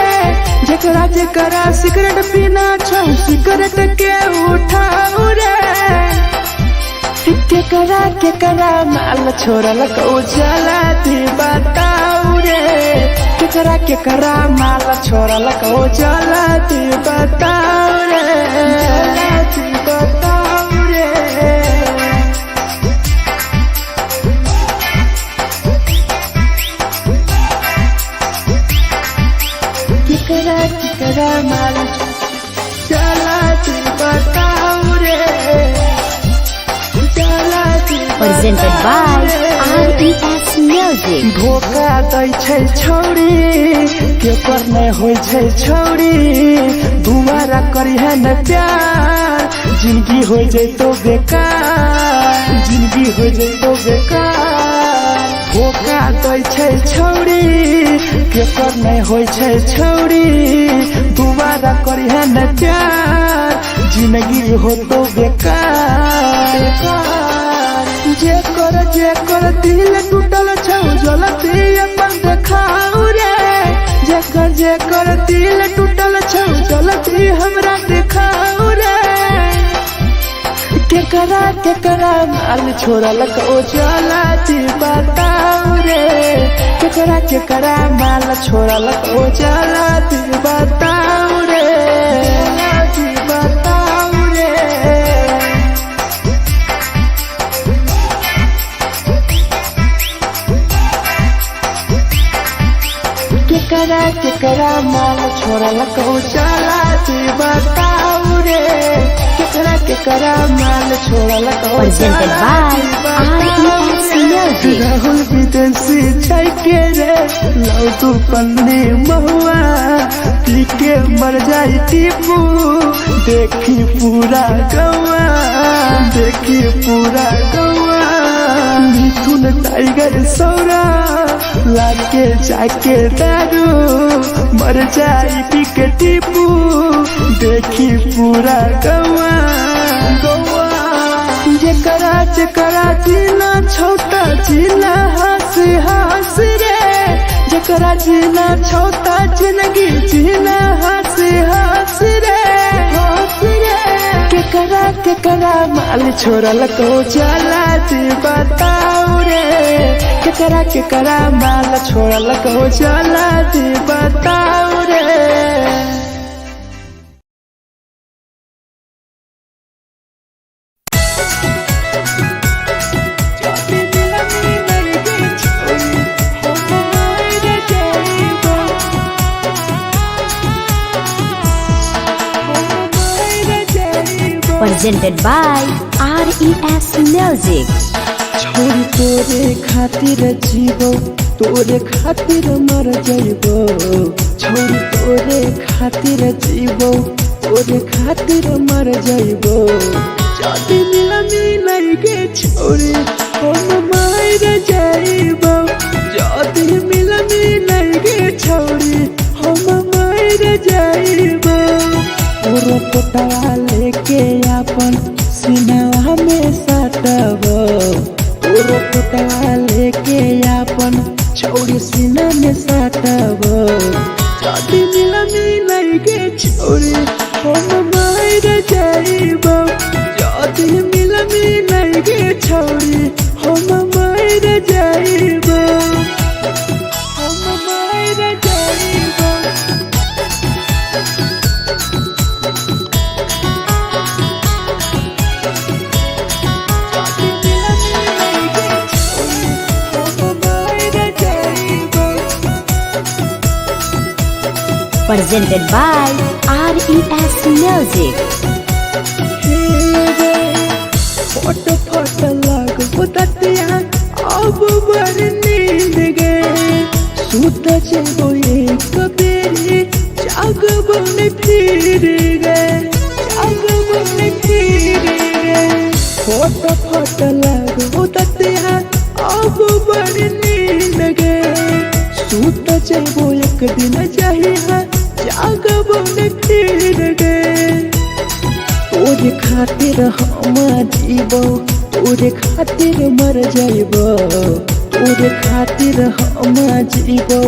जकरा सिगरेट पीना छौ सिगरेट के उठाओ रे केकरा माल छोरा लको जला दी बताओ रे केकरा माल छोरा लको जला दी बताओ रे जला दी बताओ रे केकरा माल चला दी बताओ रे चला दी Presented by RES Music. धोखा दै छै छौड़ी के पर नै होय छै छौड़ी दुबारा करी है न प्यार जिंदगी हो जैतो बेकार जिंदगी हो जैतो बेकार धोखा दै छै छौड़ी के पर नै होय छै छौड़ी दुबारा करी है न प्यार जिंदगी हो तो बेकार जेकर दिल टूटल छौ जलती अपन देखाओ रे जेकर दिल टूटल छौ जलती हमरा देखाओ रे केकरा माल छोरा लको जलती बताओ रे केकरा माल छोरा लको जलती बताओ रे जलती बताओ रे केकरा माल छोरा लको चला दी बताओ रे केकरा केकरा माल छोड़ल को Presented by RES Music. Rahul विदेशी जाके रे लौटू पन्नी महुआ पी के मर जाई टीपू देखी पूरा गौआ देखी पूरा गौआ मिथुन टाइगर सौरा लाके जाके दारू मर जाई पी के टीपू देखी पूरा गौआ गौआ जेकरा जेकरा जिला छोटा जिला हंस हंस रे जेकरा जिला छोटा जिंदगी जिला हंस हंस रे हंस रे केकरा केकरा माल छोड़ल को चला जी बताओ रे केकरा केकरा माल छोड़ल को चला जी बताओ रे। Presented by RES Music. छोरी तोरे खातिर जीवो तोरे खातिर मर जाइबो छोरी तोरे खातिर जीवो तोरे खातिर मर जाइबो जदी मिलई गे छोरी हम मार जाइबो जदी मिलई गे छोरी हम मार जाइबो ओरो पोटवा लेके अपन सीनावा में सटबो ओरो पोटवा लेके अपन छोड़ी सीना में सटबो जदी मिलई गे छोरी हम मार जाइबो जदी मिलई गे छोरी हम मार जाइबो हम मार जाइबो। Presented by RES Music. फोट फोट लागो ततिया अब बर नींद गे सुत जेबो एक बेरी जागबो ने फिर गे जागबो ने फिर गे फोट फोट लागो ततिया अब बर नींद गे सुत जेबो एक दिन चाहिए जागबो ने फिर गे तोरे खातिर हम जीवो तोरे खातिर मर जाइबो तोरे खातिर हम जीवो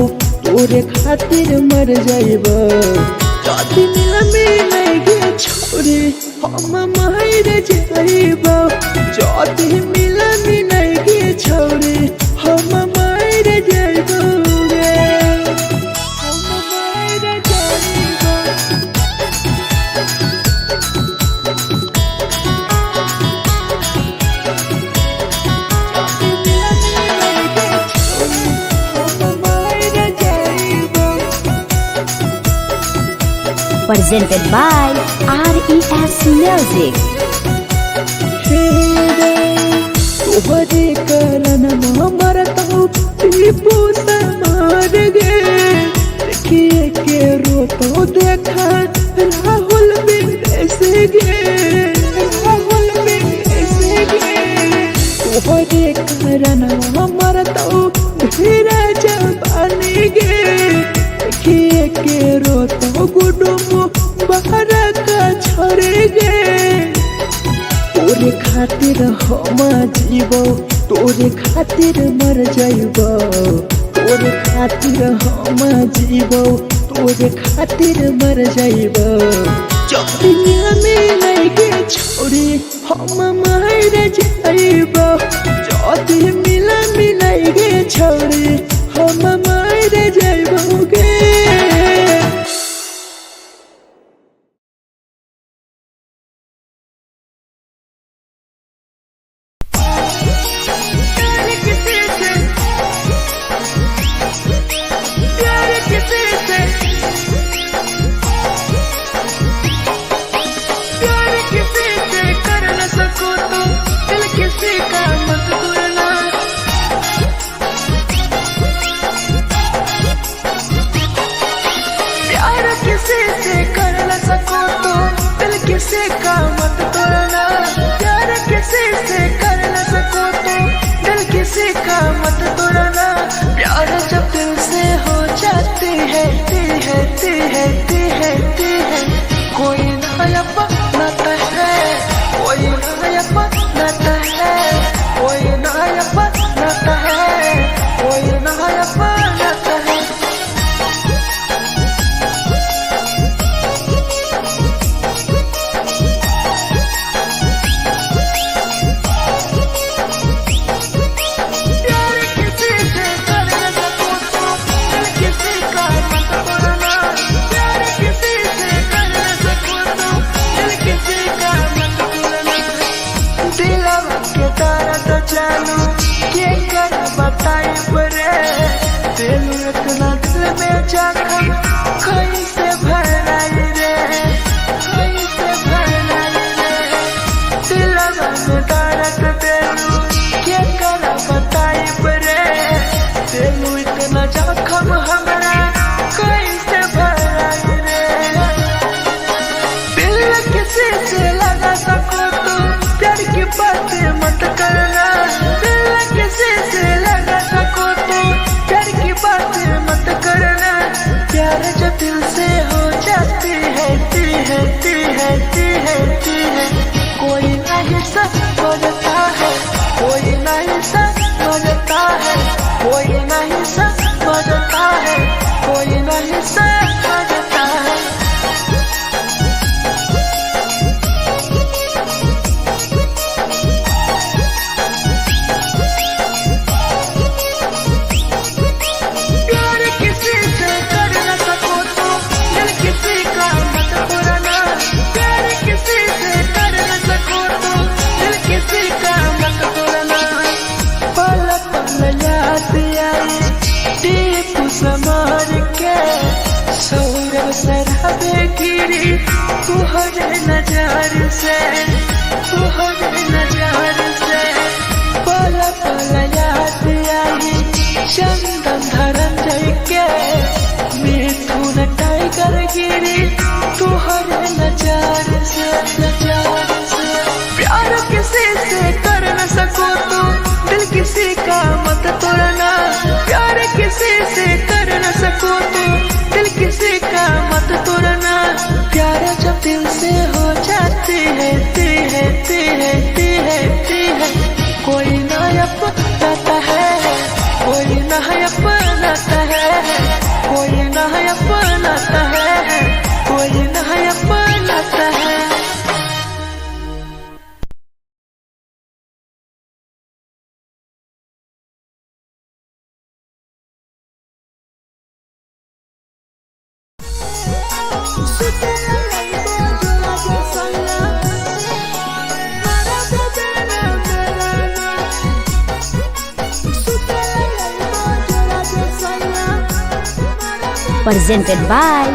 तोरे खातिर मर जाइबो जदी मिलई गे छोरी हम मार जाइबो जदी मिलई गे छोरी हम मार जाइबो गे हम मार जाइबो। Presented by RES Music. तोहरे करन मरता हूँ टीपू मार गे देखिए के रोतो देखा राहुल विदेश गे राहुल विदेश गे तोहरे करन मरता हूँ धीरे जवानी गे देखिए के रोतो गुडुमो बाहर का छोड़े गे तोरे खातिर हम जीवो तोरे खातिर मर जाइबो तोरे खातिर हम जीवो तोरे खातिर मर जाइबो जदी मिलई गे छोरी हम मार जाइबो जदी मिलई गे छोरी हम मार जाइबो गे। Gotta get this. चालू के कर बताई बरे दिल इतना दिल में जखम कैसे भराई रे कैसे भराई रे दिलवा में दर्द देलू के कर बताई बरे दिल इतना जखम हमरा कैसे भराई रे दिल किसी से लगा सको तो प्यार की बातें मत करना दिल किसी से लगा सको तो प्यार की बातें मत करना प्यार जो दिल से हो जाती है ती है ती है ती है ती है कोई नहीं समझता है कोई नहीं समझता है कोई नहीं समझता है कोई नहीं समझता है समार के सौरव सराबे गिरी तुहरे नजर से तुहरे नजर से पल पल याद आई चंदन धरंजय के मिथुन टाइगर गिरी तुहरे नजर से प्यार किसी से कर न सको तो दिल किसी का मत तोड़ना प्यार किसी से कर न सको तो दिल किसी का मत तोड़ना प्यार जब दिल से हो जाती है ती है ती है ती है ती है कोई ना अपनाता है कोई ना अपनाता है कोई ना अपनाता है कोई ना अपनाता है Presented by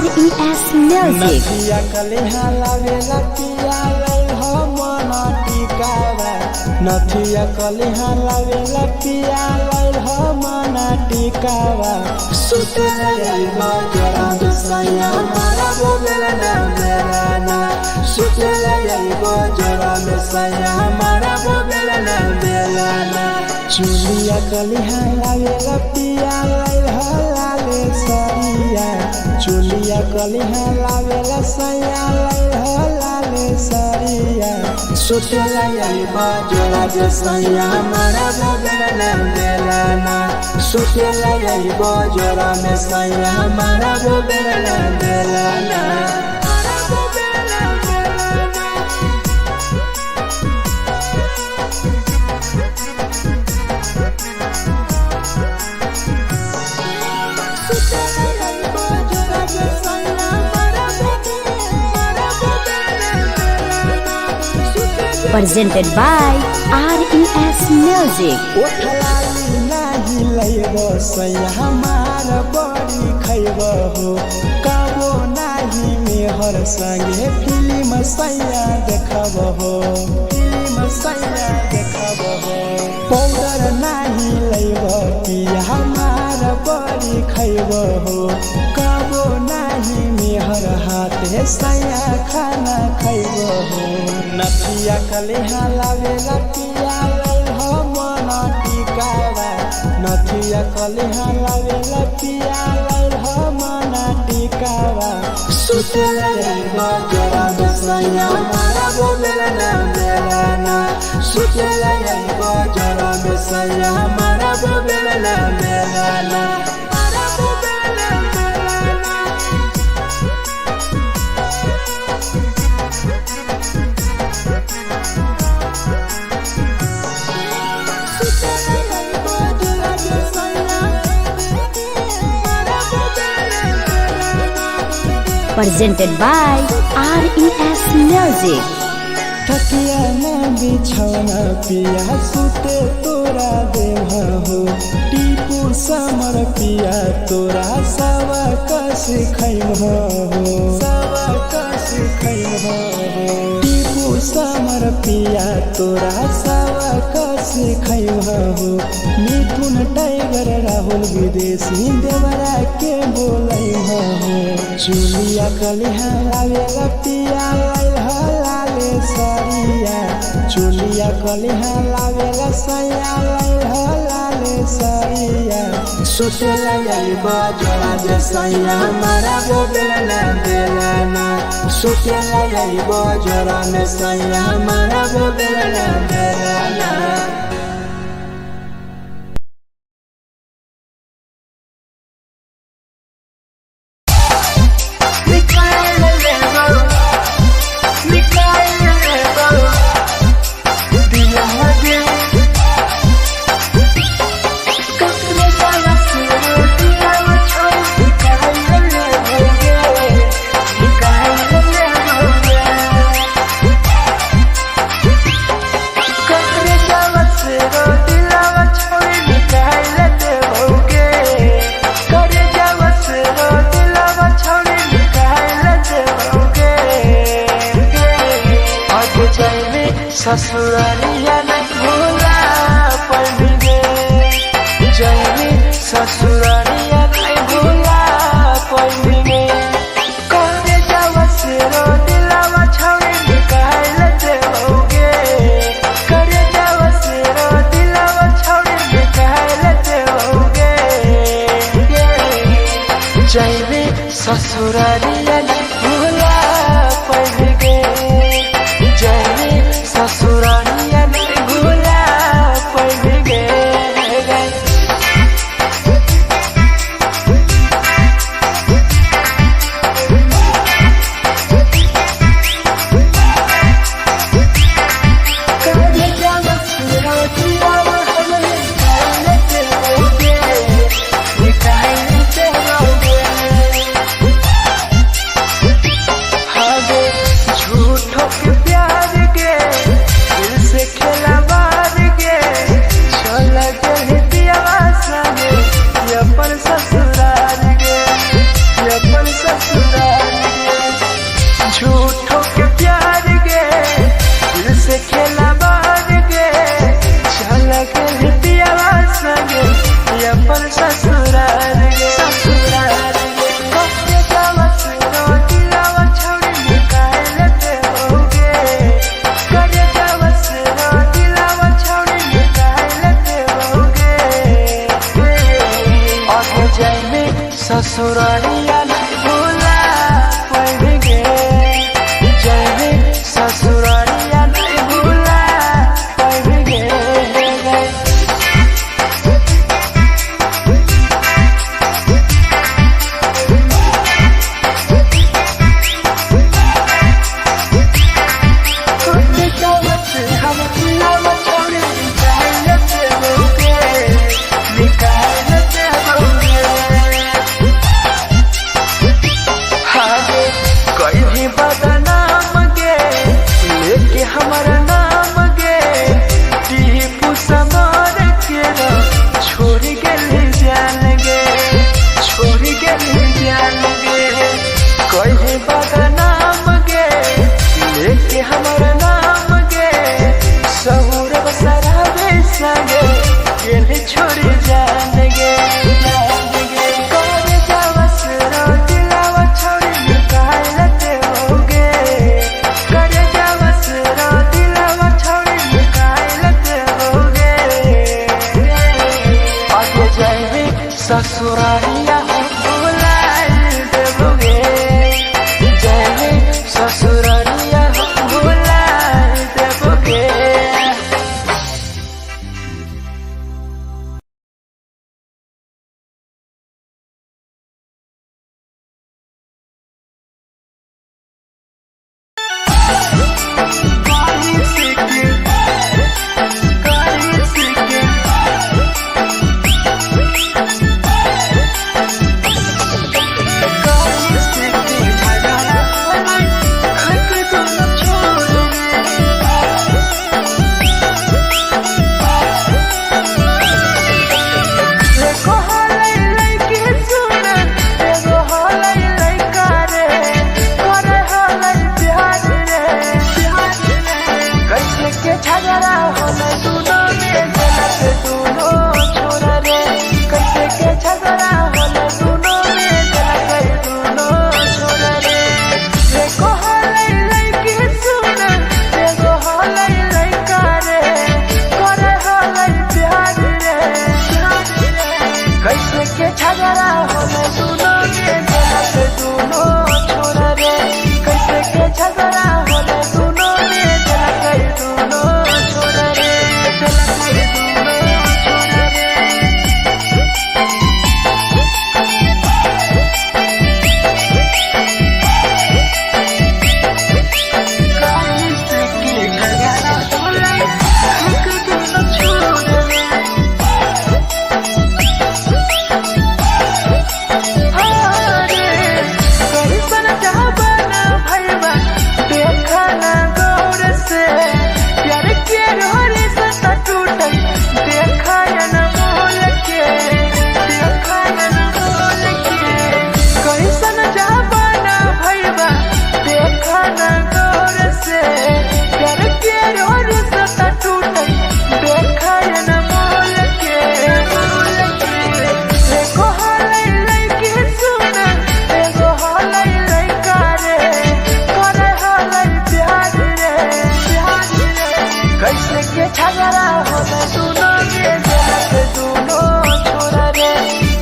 RES Music. नथिया कलिहा लावेला पिया लई हो मना टिकावा नथिया कलिहा लावेला पिया लई हो मना टिकावा सुते लई मजरा दसया मारा बोलेला ना मेरा ना सुते लई मजरा दसया मारा बोलेला ना मेरा ना चुलिया कलिहा लावेला पिया लई हो लाले सरिया चुलिया कलिहा लावेला सया लई हो लाले सरिया सुतेला यही बाजरा जे सया मारा बोलेला ना सुतेला यही बाजरा में सया मारा बोलेला ना Presented by RES Music. ओठलाली नाही लइबो सया हमार बड़ी खइबो हो काबो नाही मेहर संगे फिल्म सया देखबो हो फिल्म सया देखबो हो पाउडर नाही लइबो पिया हमार बड़ी खइबो हो काबो नाही मेहर हाथे सया खाना खइबो हो नथिया कलिहा लावेला पिया लई हो मना टिकावा नथिया कलिहा लावेला पिया लई हो मना टिकावा सुतेला यही मजरा दसया मारा बोलेला ना मेरा ना सुतेला यही मजरा दसया मारा बोलेला ना मेरा ना Presented by RES Music. तकिया न बिछौना पिया सुते तोरा देह हो टीपू समर पिया तोरा सवा कस खैम हो सवा कस खैम हो टीपू समर पिया तोरा सवा कस खैम हो मिथुन टाइगर राहुल विदेशी देवरा के बोलै हो चुलिया कलिहा लावेला पिया लाले सरिया चुलिया कलिहा लावेला सैया लाले सरिया सुतेला गली बजरा जे सैया मारा गो बेला बेलाना सुतेला गली बजरा में सैया मारा गो बेला बेलाना ससुरालिया नहीं भूला पड़ेंगे जैनी ससुरालिया नहीं भूला पड़ेंगे करे जावा से रो दिलावा छावे निकाल देओगे करे जावा से रो दिलावा छावे निकाल देओगे जैनी ससुरालिया नहीं भूला पड़ेंगे जैनी ससुरालिया नहीं भूला पड़ेंगे झूठों के प्यार के दिल से खेला बार के चला गए पियावा संगे अपन ससुराल के अपन ससुराल के झूठों के प्यार के दिल से खेला बार के चला गए पियावा संगे अपन ससुराल के ससुराल ससुरालिया नहीं भूला पड़ेंगे जैनी ससुरालिया नहीं भूला पड़ेंगे के झगड़ा होला दोनों में जलत दोनों छोरा रे कैसे के झगड़ा होला दोनों में जलत दोनों छोरा रे देखो हलै लइकी सुन देखो हलै लइका रे करे हलै प्यार रे कैसे के झगड़ा होला दोनों में जलत दोनों छोरा रे कैसे के झगड़ा होला दोनों में जलत दोनों छोरा रे जलत दोनों छोरा रे कैसे के झगड़ा होला दोनों छोरा रे कैसे के झगड़ा होला दोनों में जलत दोनों छोरा रे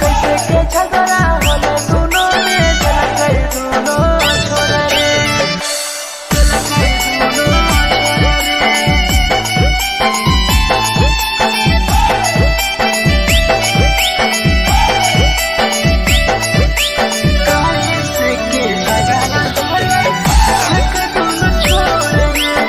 कैसे के झगड़ा होला दोनों में जलत दोनों छोरा रे जलत कैसे के झगड़ा होला दोनों छोरा रे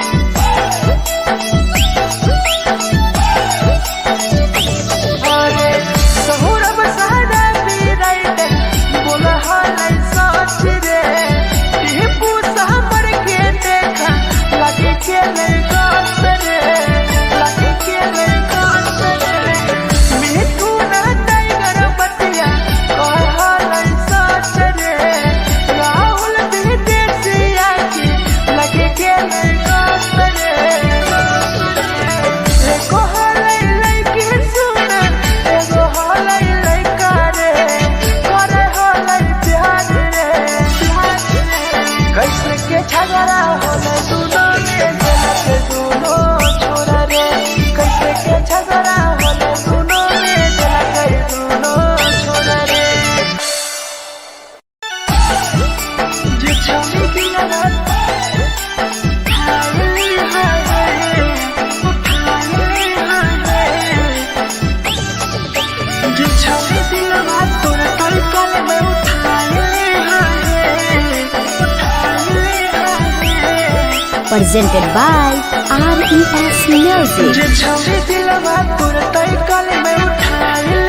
कैसे के झगड़ा होला दोनों में जलत दोनों छोरा रे कैसे के झगड़ा होला दोनों में जलत दोनों छोरा रे जे छवि दिया रात हाय हाय उठाए हाय जे छवि दिया रात तोरा कल कल में उठाए Presented by RES Music. जे छवि दिलवा तोर तई कल में उठाए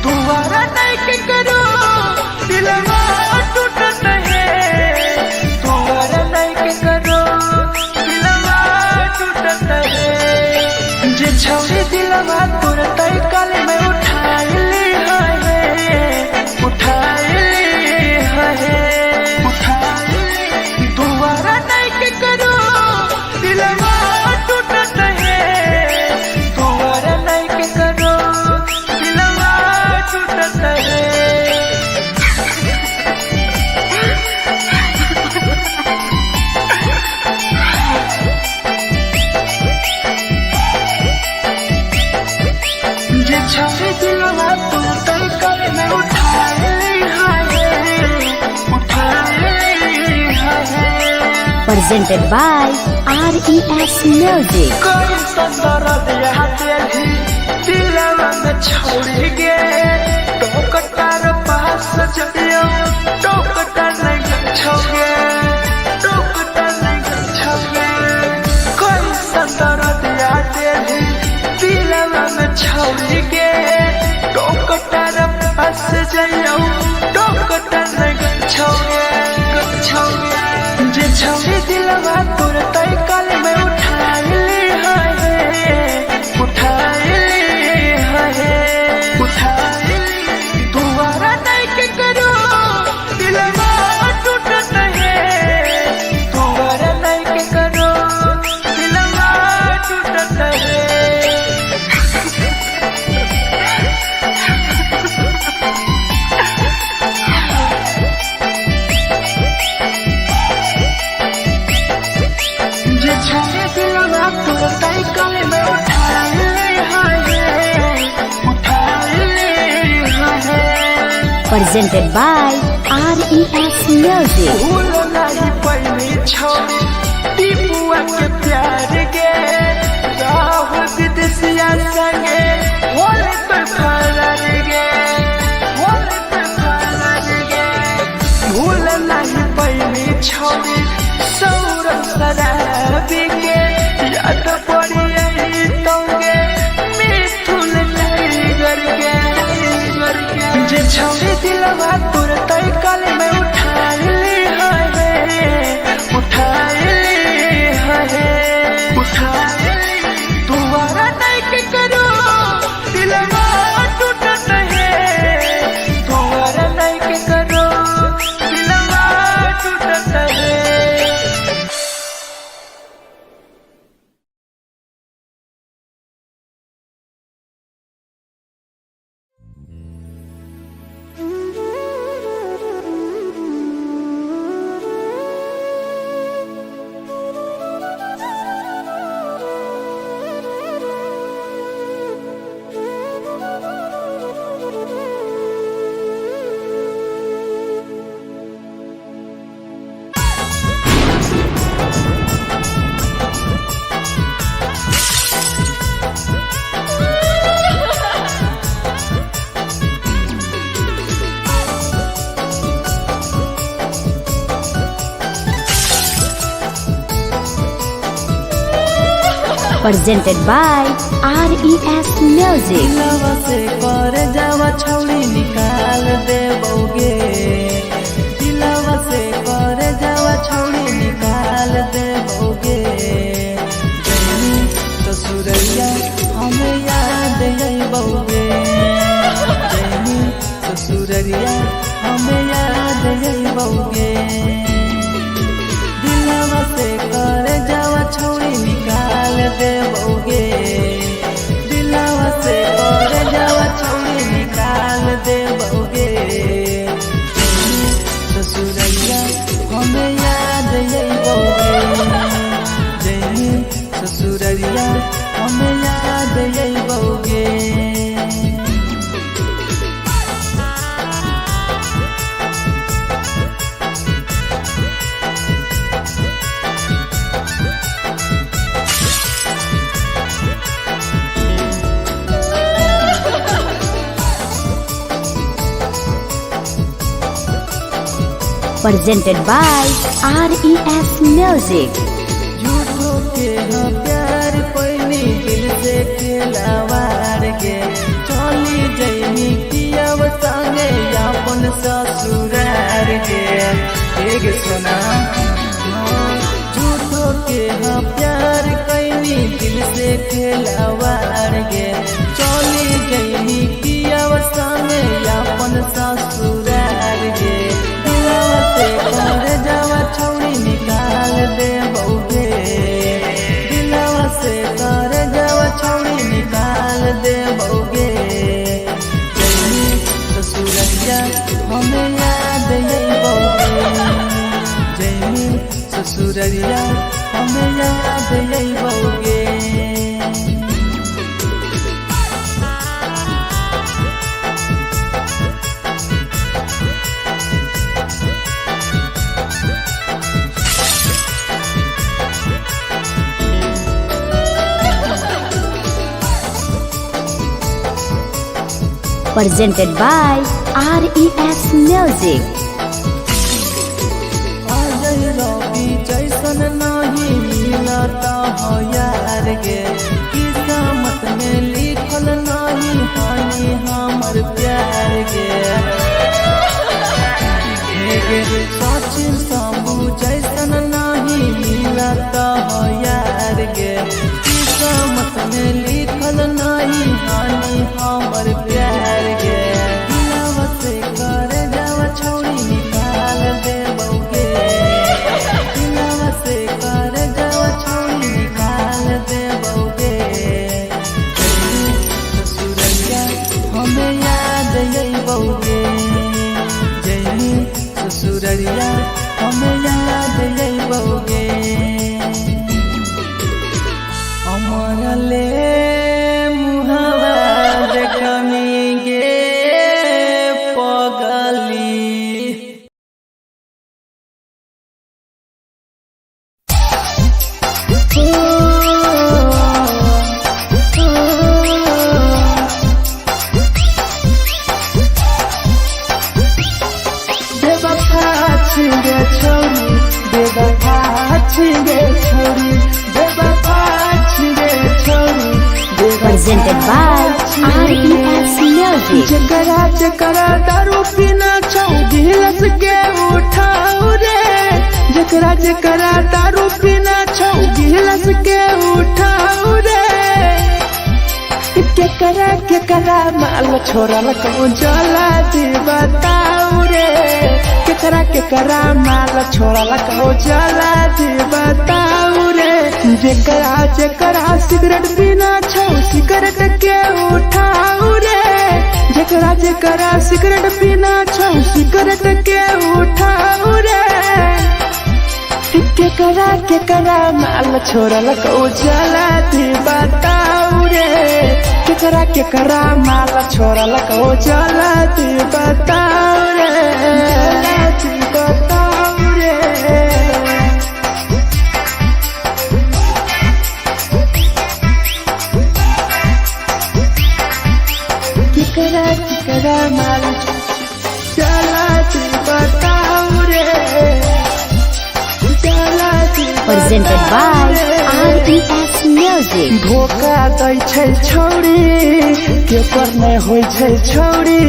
तुम्हारा नहीं के करो दिलवा टूटत है तुम्हारा नहीं के करो दिलवा टूटत है जे छवि दिलवा तोर तई कल में उठाए दोबारा नहीं के करो दिलवा टूटत है दोबारा नहीं के करो दिलवा टूटत है जे छवि दिलवा तुम तय कर में उठाए Presented by RES Music. कोई संदर दिया तेरी दिलवा में छोड़ी गे टोकटार पास जइयो टोकटार नहीं छोगे टोकटार नहीं छोगे कोई संदर दिया तेरी दिलवा में छोड़ी गे टोकटार पास जइयो टोकटार नहीं छोगे जे छवि दिलवा तोर तई कल में उठाए दोबारा नहीं के करो दिलवा टूट presented by RES Music. भूल नहीं पैनी छोड़ी टीपुआ के प्यार गे राहुल विदेशिया संगे होले पे फरार गे होले पे फरार गे भूल नहीं पैनी छोड़ी सौरभ शराबी के याद पड़ी यही तोगे मिथुन टाइगर के जे छोड़ी दिलवा तुर तय कल में उठा ली है उठा दोबारा नहीं के करो दिलवा टूटत है दोबारा नहीं के करो दिलवा टूटत है। Presented by RES Music. दिलवा से कर जावा छौड़ी निकाल देबोगे दिलवा से कर जावा छौड़ी निकाल देबोगे जैनी ससुरैया हमें याद अइबोगे जैनी ससुरैया हमें याद अइबोगे दिलवा से कर जावा छौड़ी निकाल देबोगे दिलवा से कर जावा छौड़ी निकाल देबोगे ससुरैया हमें याद अइबोगे जैनी ससुरैया हमें याद अइबोगे। Presented by RES Music. झूठो के हाँ प्यार पैनी दिल से खिलावार के चली जैनी कियाव संगे अपन ससुरार के एक सुना झूठो के हाँ प्यार कैनी दिल से खिलावार के चली जैनी कियाव संगे अपन ससुरार के से कर जावा छौड़ी निकाल देबोगे दिलवा से कर जावा छौड़ी निकाल देबोगे जैनी ससुरैया हमें याद अइबोगे जैनी ससुरैया हमें याद अइबोगे। Presented by RES Music. Ajay रवि जैसन नहीं मिलता हो यार गे किस्मत में लिखल नहीं हानि हमर प्यार गे सचिन शंभू जैसन नहीं मिलता हो यार गे किस्मत में लिखल नहीं हानि हमर प्यार गे दिलवा से कर जावा छौड़ी निकाल देबोगे दिलवा से कर जावा छौड़ी निकाल देबोगे ससुरैया हमें याद अइबोगे जैनी ससुरैया हमें याद अइबोगे अमर ले मुहावा देखनी गे पगल छोरी बेवफा छिगे छोरी बेवफा छिगे छोरी Presented by RES Music. जकरा जकरा दारू पीना छौ गिलास के उठाओ रे जकरा जकरा दारू पीना छौ गिलास के उठाओ रे केकरा माल छोड़ल कहूँ जला दी बताओ रे केकरा माल छोड़ल कहूँ जला दी बताओ रे जकरा सिगरेट पीना छौ सिगरेट के उठाओ रे जकरा सिगरेट पीना छौ सिगरेट के उठाओ रे केकरा माल छोड़ल कहूँ जला दी बताओ रे केकरा माल छोड़ल कहूँ जला दी बताओ रे जला दी बताओ रे केकरा माल जला दी बताओ रे Presented by RES Music. धोखा दै छै छौरी केकर नहीं होय छै छौरी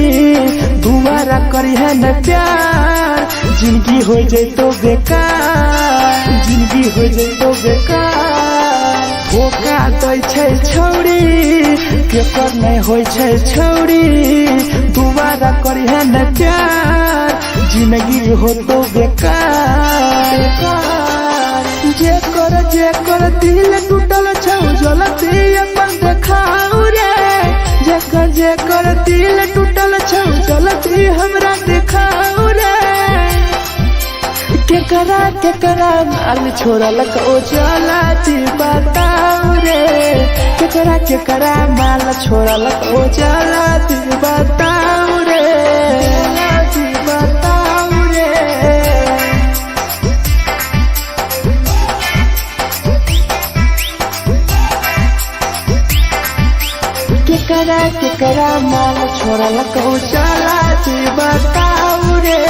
दुबारा करिहे न प्यार जिंदगी हो जैतो बेकार जिंदगी हो जैतो बेकार धोखा दै छै छौरी केकर नहीं होय छै छौरी दुबारा करिहे न प्यार जिंदगी हो तो बेकार जेकर दिल टूटल छौ जलती अपन देखाओ रे जेकर दिल टूटल छौ जलती हमरा देखाओ रे केकरा माल छोड़ल को जलती बताओ रे केकरा माल छोड़ल को जलती बताओ रे जलती बताओ रे केकरा माल छोड़ल कहूँ चला दी बताओ रे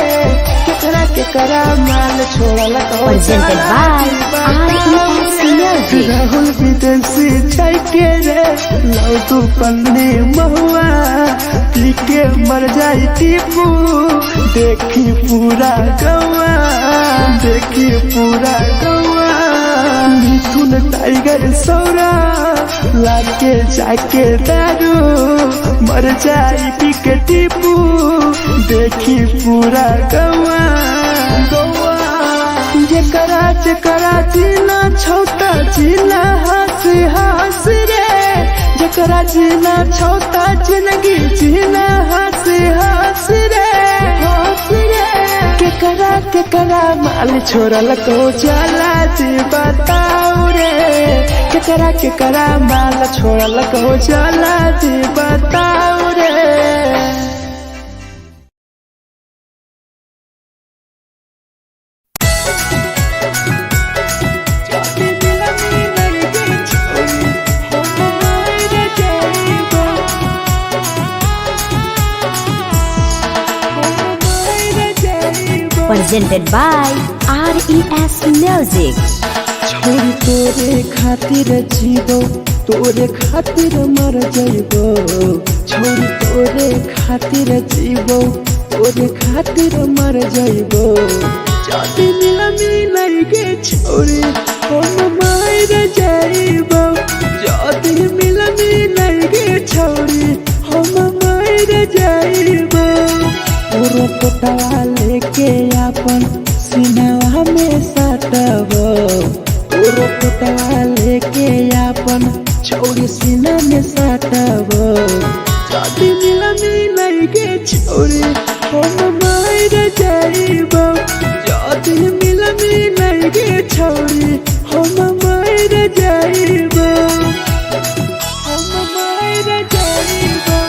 केकरा माल छोड़ल कहूँ Presented by RES Music. Rahul विदेशी छै के रे लौ तू पन्नी महुआ पी के मर जाई टीपू देखी पूरा गौआ देखी पूरा गौआ मिथुन टाइगर सौरा लाके जाके दारू मर जाई पी के टीपू देखी पूरा गौआ जकरा जीना छोटा जीना हंस रे जकरा जीना छोटा जिंदगी जीना हंस रे केकरा माल छोड़ल को जला दी बताओ रे केकरा माल छोड़ल को जला दी बताओ रे Presented by RES Music. छोरी तोरे खातिर जीवो तोरे खातिर मर जाइबो छोरी तोरे खातिर जीवो तोरे खातिर मर जाइबो जाति मिलाई गे छोरी हम मार जाइबो जाति मिलाई गे छोरी हम मार जाइबो पूरा कोटवा लेके अपन सीनावा में सटबो पूरा कोटवा लेके अपन छोरी सीना में सटबो जाति मिलाई गे छोरी हम मार जाइबो जाति मिलाई गे छोरी हम मार जाइबो हम मार जाइबो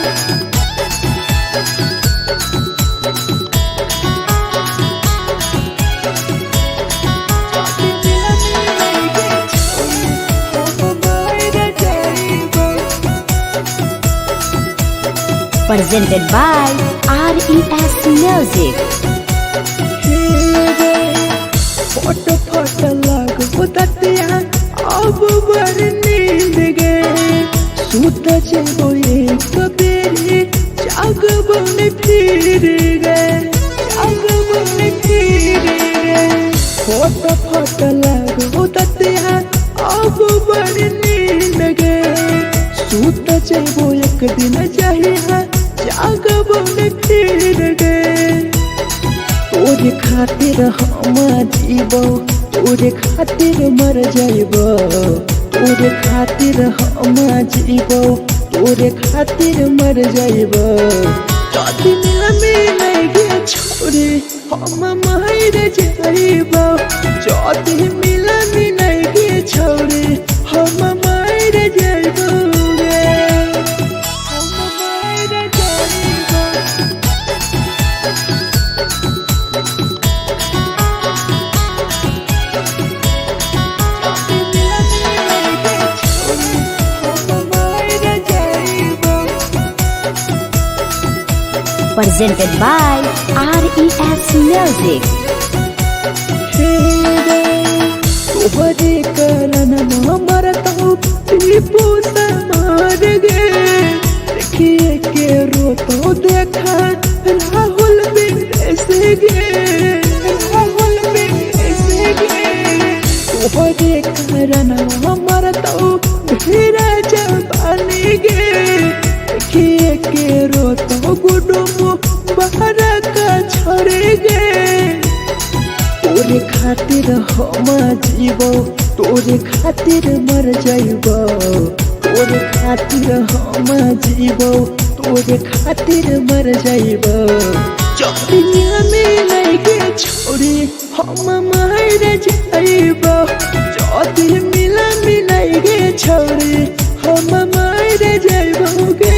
Presented by RES Music. सूत जेबो एक बेरी जागबन फिर गए जागबन फिर गए फोट फोट लगो दतिया अब बड़ नींद गए सूत जेबो एक दिन जहिया जागबन फिर गए तोरे खातिर हम जीबो तोरे खातिर मर जाइबो तोरे खातिर हम जीबो तोरे खातिर मर जाइबो जदि मिल गे छोरे हम मर जाइबो जदि मिल गे छोरे हम मर जाइबो हम मर जाइबो Presented by RES Music. तोहरे करन मरतौ टीपू समार गे देखिए के रोतो देखा राहुल विदेश गे राहुल विदेश गे तोहरे करन मरतौ धीरे जवानी गे देखिए के रोतो गुडुमो बाहर का छोड़ गे तोरे खातिर हम जीबो तोरे खातिर मर जाइबो तोरे खातिर हम जीबो तोरे खातिर मर जाइबो जदि मिल गे छोरी हम मर जाइबो जदि मिल गे छोरी हम मर जाइबो गे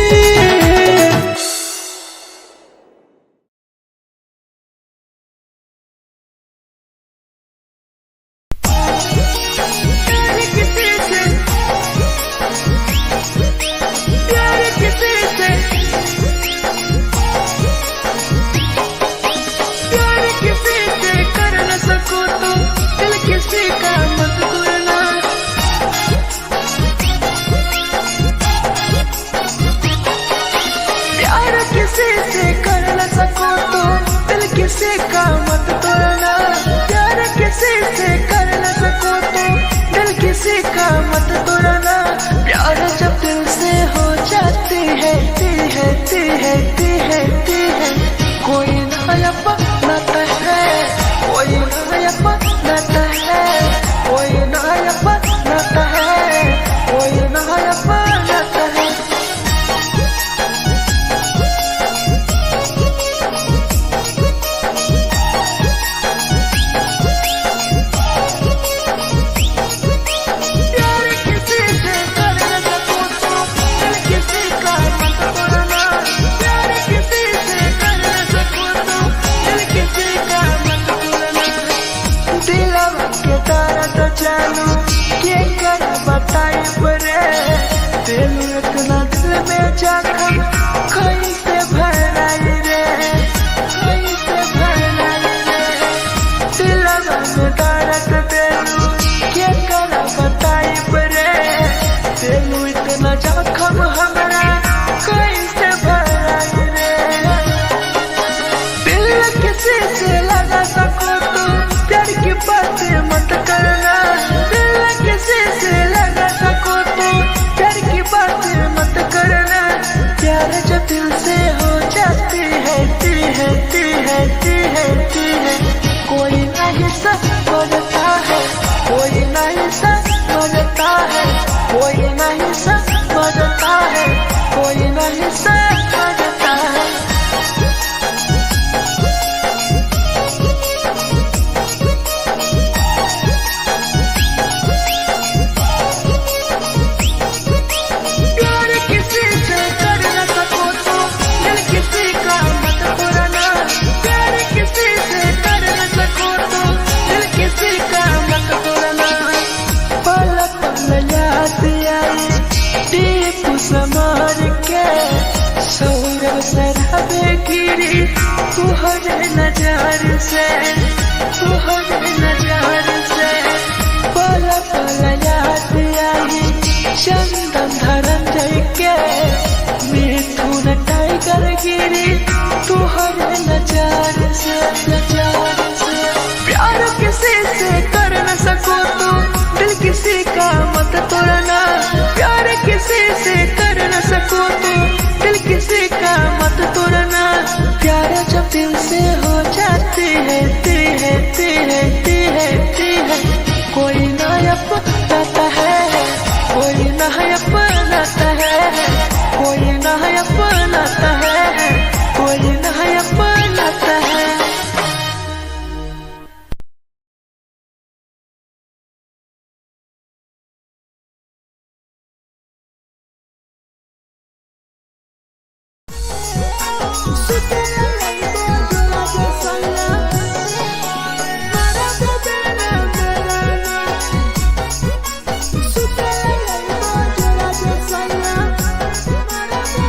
किसी का मत तोड़ना प्यार किसी से कर न सको तो दिल किसी का मत तोड़ना प्यार जब दिल से हो जाती है कोई नया नाता है कोई नया नाता है कोई नया नाता है कोई नया नाता है इतना दिल में जख्म कैसे भराई रे कैसे भराई रे दिलवा में दर्द देलू क्या करा बताई रे देलू इतना जख्म हमरा कैसे भराई रे दिल किसी से लगा सको तो प्यार की बातें मत करना दिल किसी से लगा सको तो प्यार की बातें मत करना प्यार जब दिल से हो जाती है कोई नहीं समझता है कोई नहीं समझता है कोई नहीं समझता है कोई नहीं समझता है समार के सौरभ शराबे गिरी तुहरे नजर से पल पल याद आई चंदन धरम जय के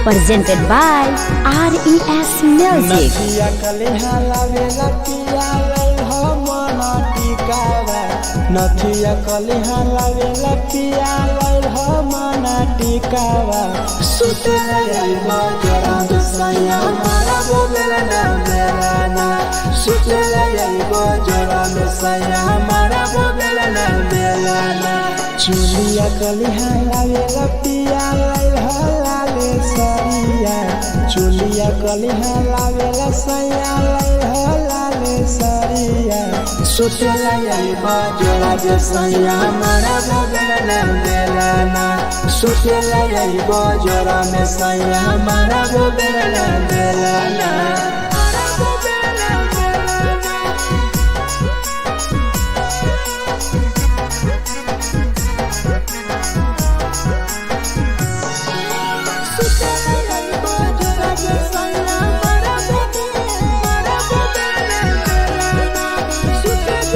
presented by RES Music. नथिया कलिहा लावेला पिया लई हो मना टिकावा नथिया कलिहा लावेला पिया लई हो मना टिकावा सुतला जाइबा जरा दसया मारा बोलेला ना बेलाना सुतला जाइबा जरा दसया मारा बोलेला ना बेलाना चुलिया कलिहा लावेला पिया लई हो लाले सरिया चुलिया कलिहा लावेला सैया लई हो लाले सरिया सुतला जाइबा जरा दसया मारा बोलेला ना बेलाना सुतला जाइबा जरा दसया मारा बोलेला ना बेलाना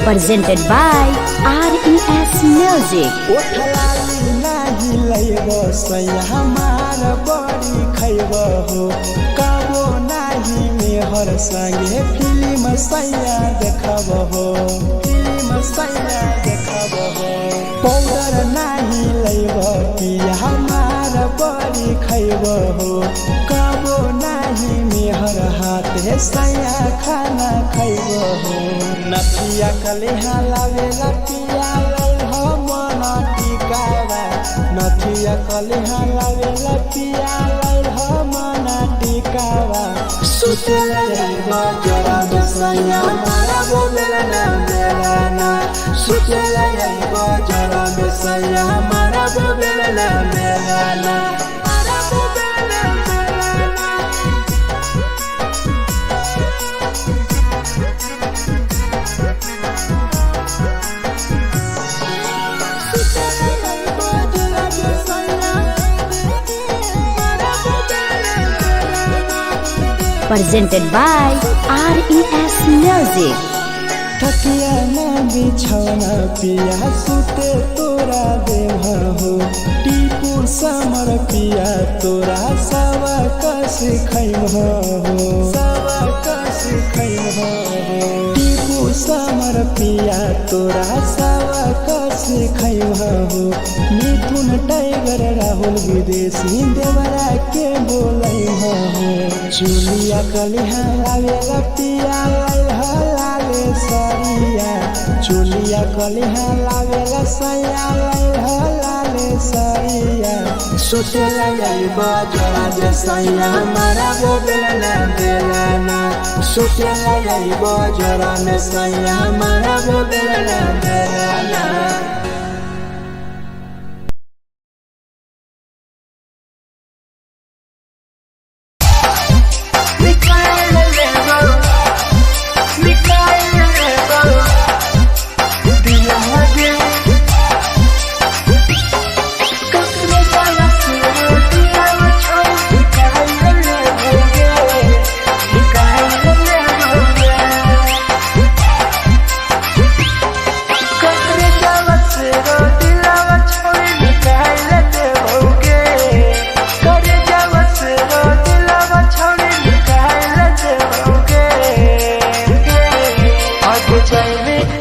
Presented by RES Music. ओठलाली नाही लैबो सैया हमार बड़ी खैबो हो कबो नाही मेहर संगे फिल्म सैया देखबो हो फिल्म सैया देखबो हो पाउडर नाही लैबो पिया हमार बड़ी खैबो हो कबो नाही मेहर हाथे सैया खाना खैबो हो नथिया कलिहा लावेला पिया लई हो मना टिकावा नथिया कलिहा लावेला पिया लई हो मना टिकावा सुतला जाइबा जरा दसया मारा बोलेला ना बेलाना सुतला जाइबा जरा दसया मारा बोलेला ना बेलाना Presented by RES Music. तकिया ना बिछौना पिया सुते तोरा देह हो टीपू समर पिया तोरा सवा कस खैम हो सवा कस खैम हो टीपू समर पिया तोरा सवा कस खैम हो मिथुन टाइगर राहुल विदेशी देवरा के बोलै हो चुलिया कलिहा लावेला पिया लई हो लाले सरिया चुलिया कलिहा लावेला सैया लई हो लाले सरिया सुतला जाइबा जरा दसया मारा बोलेला ना बेलाना सुतला जाइबा जरा दसया मारा बोलेला ना बेलाना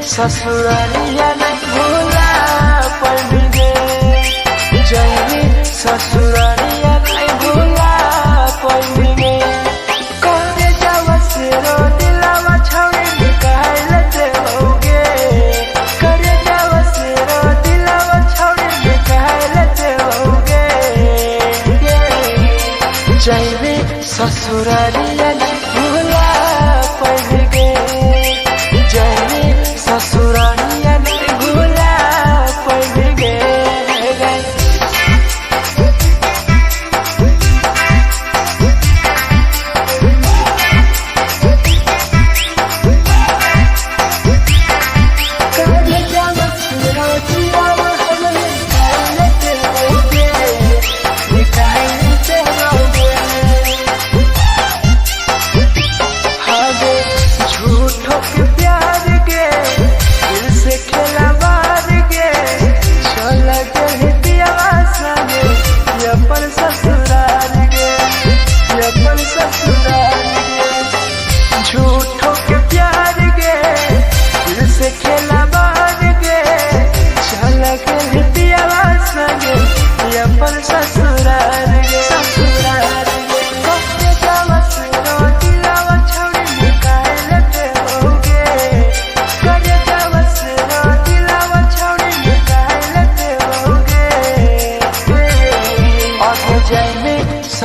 ससुरालिया नहीं भूला पड़ेंगे जैनी ससुरालिया नहीं भूला पड़ेंगे करे जावा से रो दिलावा छावे निकाल देओगे करे जावा से रो दिलावा छावे निकाल देओगे जैनी ससुरालिया नहीं भूला पड़ेंगे जैनी ससुरालिया नहीं भूला पड़ेंगे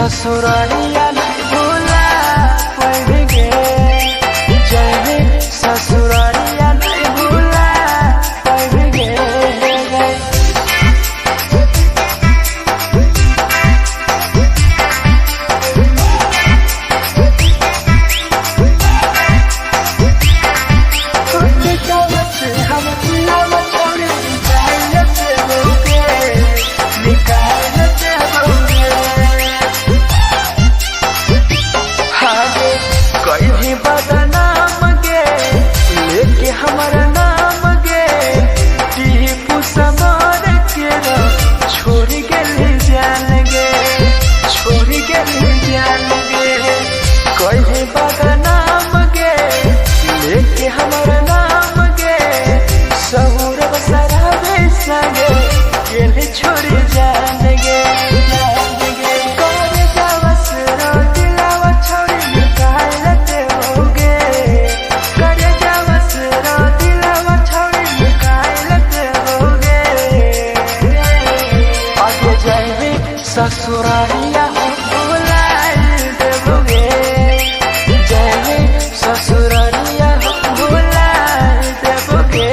ससुरारिया नहीं भूला पाएंगे जय ससुरारिया नहीं भूला पाएंगे छोड़ी जाएंगे ससुरारिया भूला देवोगे जय ससुरारिया भूला देवोगे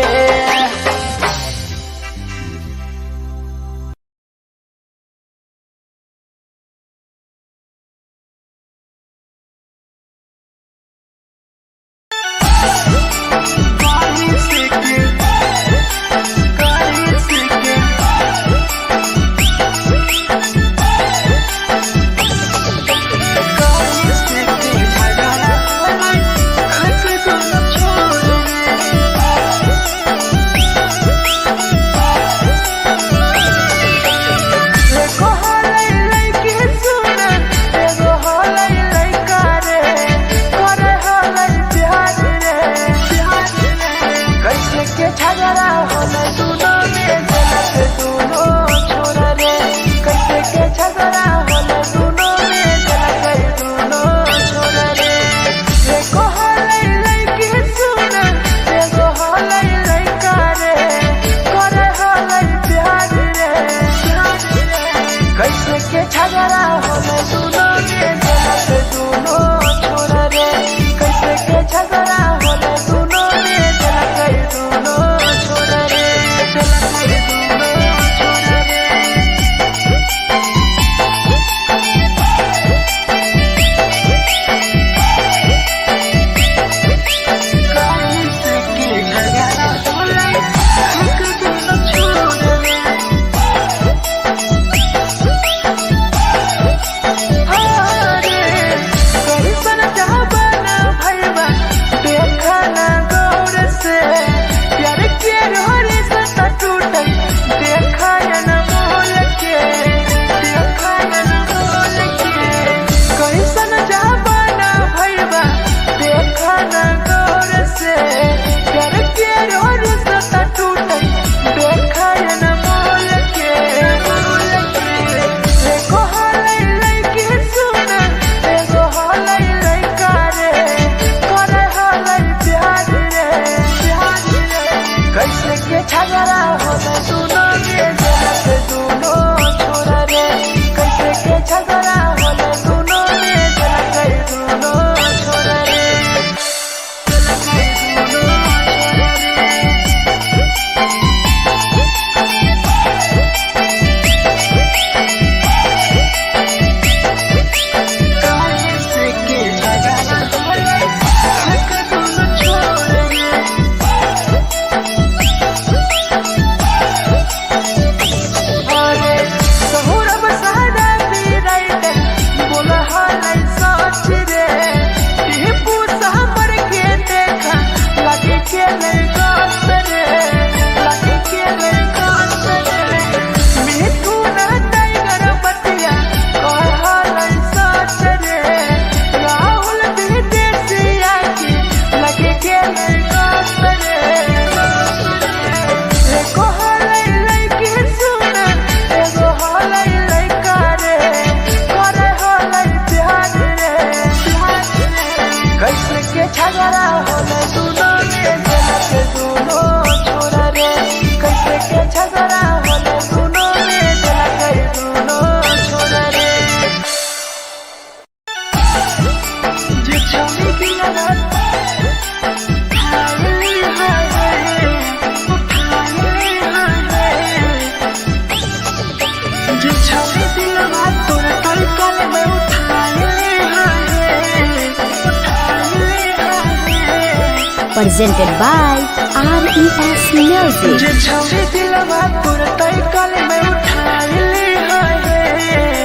presented by RES Music. जे छौरी दिलवा तोर तई कल में उठाइली है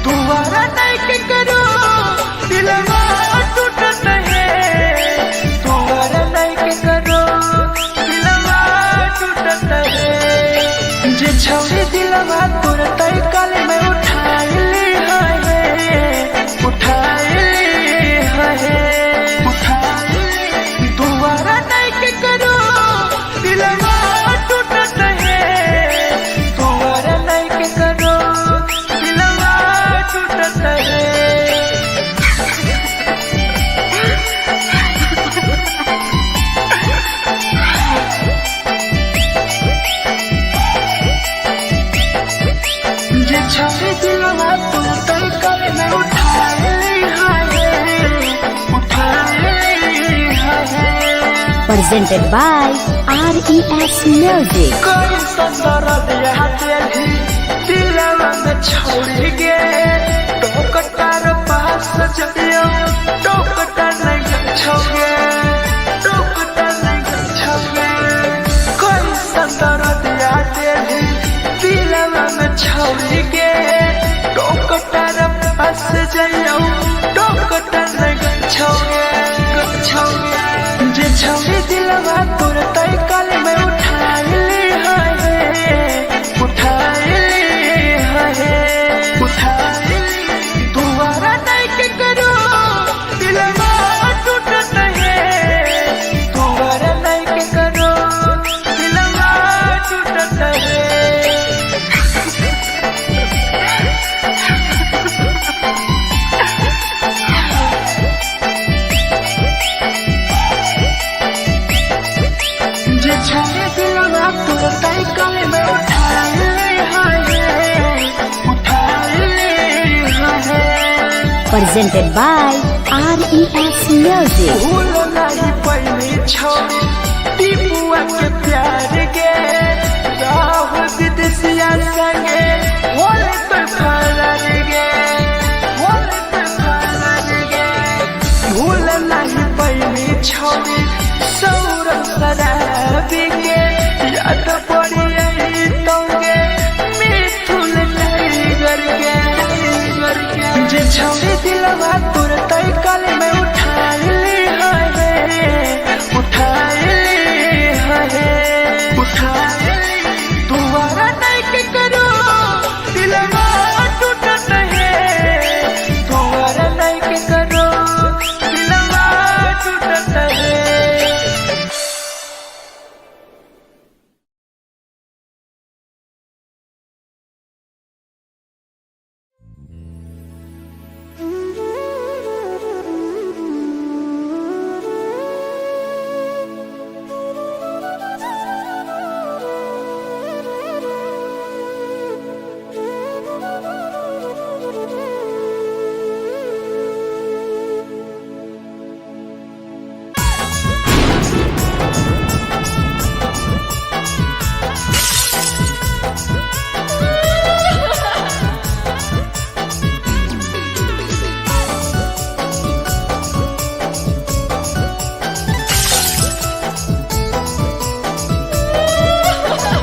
दुबारा नहीं के करो दिलवा टूटत है दुबारा नहीं के करो दिलवा टूटत है जे छौरी दिलवा तोर तई कल में उठाइली है दुबारा नहीं के करो दिलवा टूटत है दुबारा नहीं के करो दिलवा टूटत है जे छवि दिलवा तू तई कल में उठाइली है Presented by RES Music. कोई संदर दिया तेरी दिलवा में छोड़ गे टोकटार पास जइयो टोकटार नहीं छोगे टोकटार नहीं छोगे कोई संदर दिया तेरी दिलवा में छोड़ गे टोकटार पास जइयो टोकटार नहीं छोगे जे छवि दिलवा तोर तई कल में उठाइली है दुबारा नहीं के करो दिलवा टूटत है दुबारा नहीं के करो दिलवा टूटत है जे छवि दिलवा तोर तई कल में उठाइली है Presented by RES Music. भूल नहीं पहली छोड़ी टीपुआ के प्यार गे राहुल विदेशिया संगे होले तो फरार गे भूल नहीं पहली छोड़ी सौरभ शराबी गे याद पड़ी यही तोगे मिथुन टाइगर गे जे छवि दिलवा तोर तई कल में उठाइली है दुबारा नहीं के करो दिलवा टूटत है दुबारा नहीं के करो दिलवा टूटत है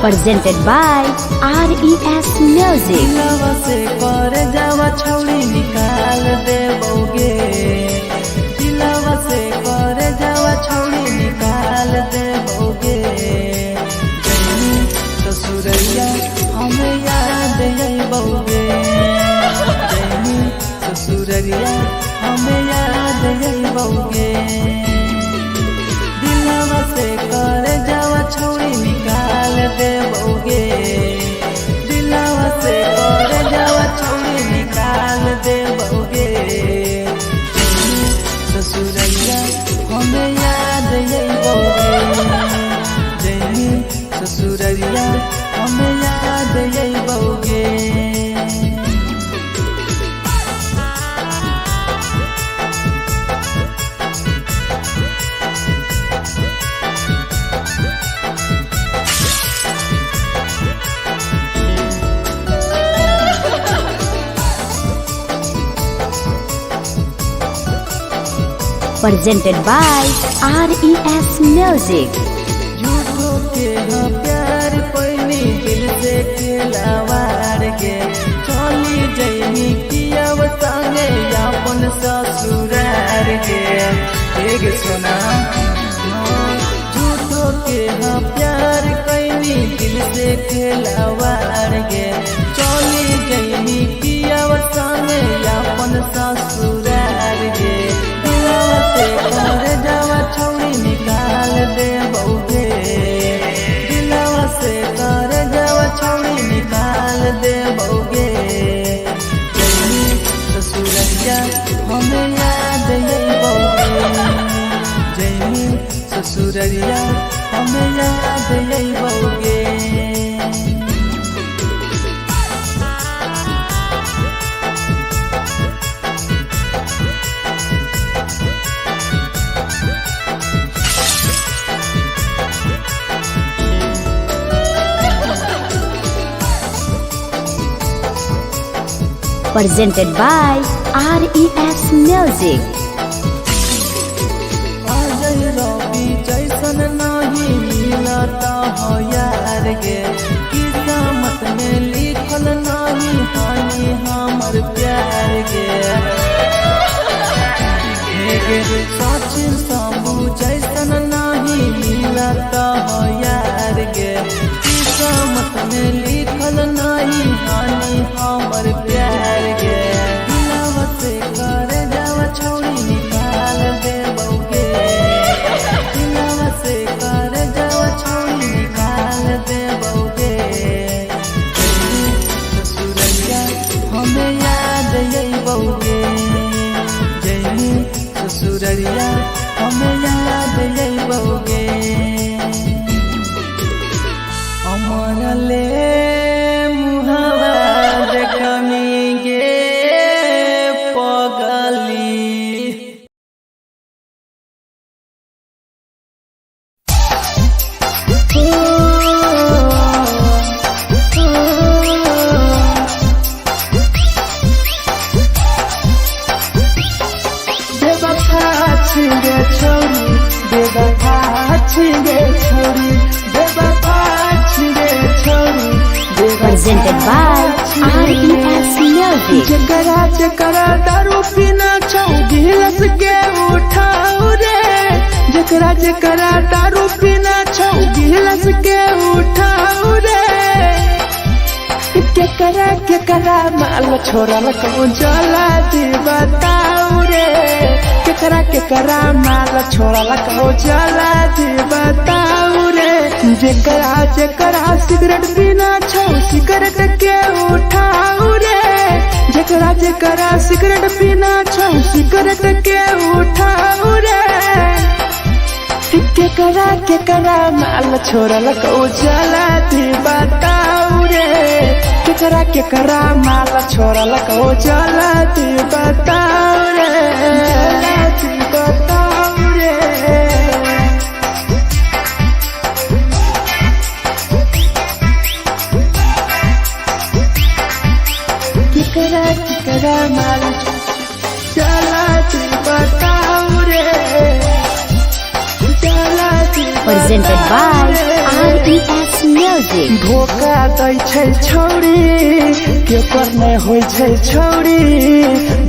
Presented by RES Music. दिलवा से कर जावा छौड़ी निकाल देबोगे दिलवा से कर जावा छौड़ी निकाल देबोगे जैनी ससुरैया हमें याद अइबोगे जैनी ससुरैया हमें याद अइबोगे दिलवा से कर जावा छौड़ी निकाल देबोगे दिलवा से कर जावा छौड़ी निकाल देबोगे presented by RES Music. झूठो के हाँ प्यार पैनी दिल से खिलावार के चली जैनी किया संगे अपन ससुरार के एक सुना झूठो के हाँ प्यार कैनी दिल से खिलावार के चली जैनी किया संगे अपन ससुरार के दिलवा से कर जावा छौड़ी निकाल दे बउगे दिलवा से कर जावा छौड़ी निकाल दे बउगे जैनी ससुरैया हमें याद यही बउगे जैनी ससुरैया हमें याद यही बउगे Presented by RES Music. Ajay रवि जैसन नहीं मिलता हो यार गे किस्मत में लिखल नहीं हानि हमर प्यार गे सचिन साबू जैसन नहीं मिलता हो यार गे किस्मत में लिखल नहीं हानि हमर प्यार गे दिलवा से कर जावा छौड़ी निकाल दे बउगे दिलवा से कर जावा छौड़ी निकाल दे बउगे ससुरैया हमें याद यही बउगे जैनी ससुरैया हमें याद यही बउगे अमर ले मुहावा देखनी गे पगली बेवफा छिंगे छोरी बेवफा छिंगे छोरी बेवफा छिंगे छोरी Presented by RES Music. जकरा जकरा दारू पीना छौ गिलास के उठाऊ रे जकरा जकरा दारू पीना छौ गिलास के उठाऊ रे केकरा माल छोड़ल कहूँ जला दी बताऊ रे केकरा माल छोड़ल कहूँ जला दी बताऊ रे जकरा जकरा सिगरेट पीना छौ सिगरेट के उठाऊ रे जकरा जकरा सिगरेट पीना छौ सिगरेट के उठाऊ रे केकरा माल छोड़ल कहूँ जला दी बताऊ रे केकरा माल छोड़ल कहूँ जला दी बताऊ रे जला दी बताऊ रे केकरा माल चला दी बताऊ रे चला दी Presented by RES Music. धोखा दै छै छौड़ी के पर नै होइ छै छौड़ी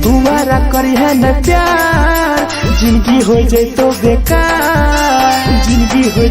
दुबारा करिहे न प्यार जिंदगी हो जैतो बेकार जिंदगी हो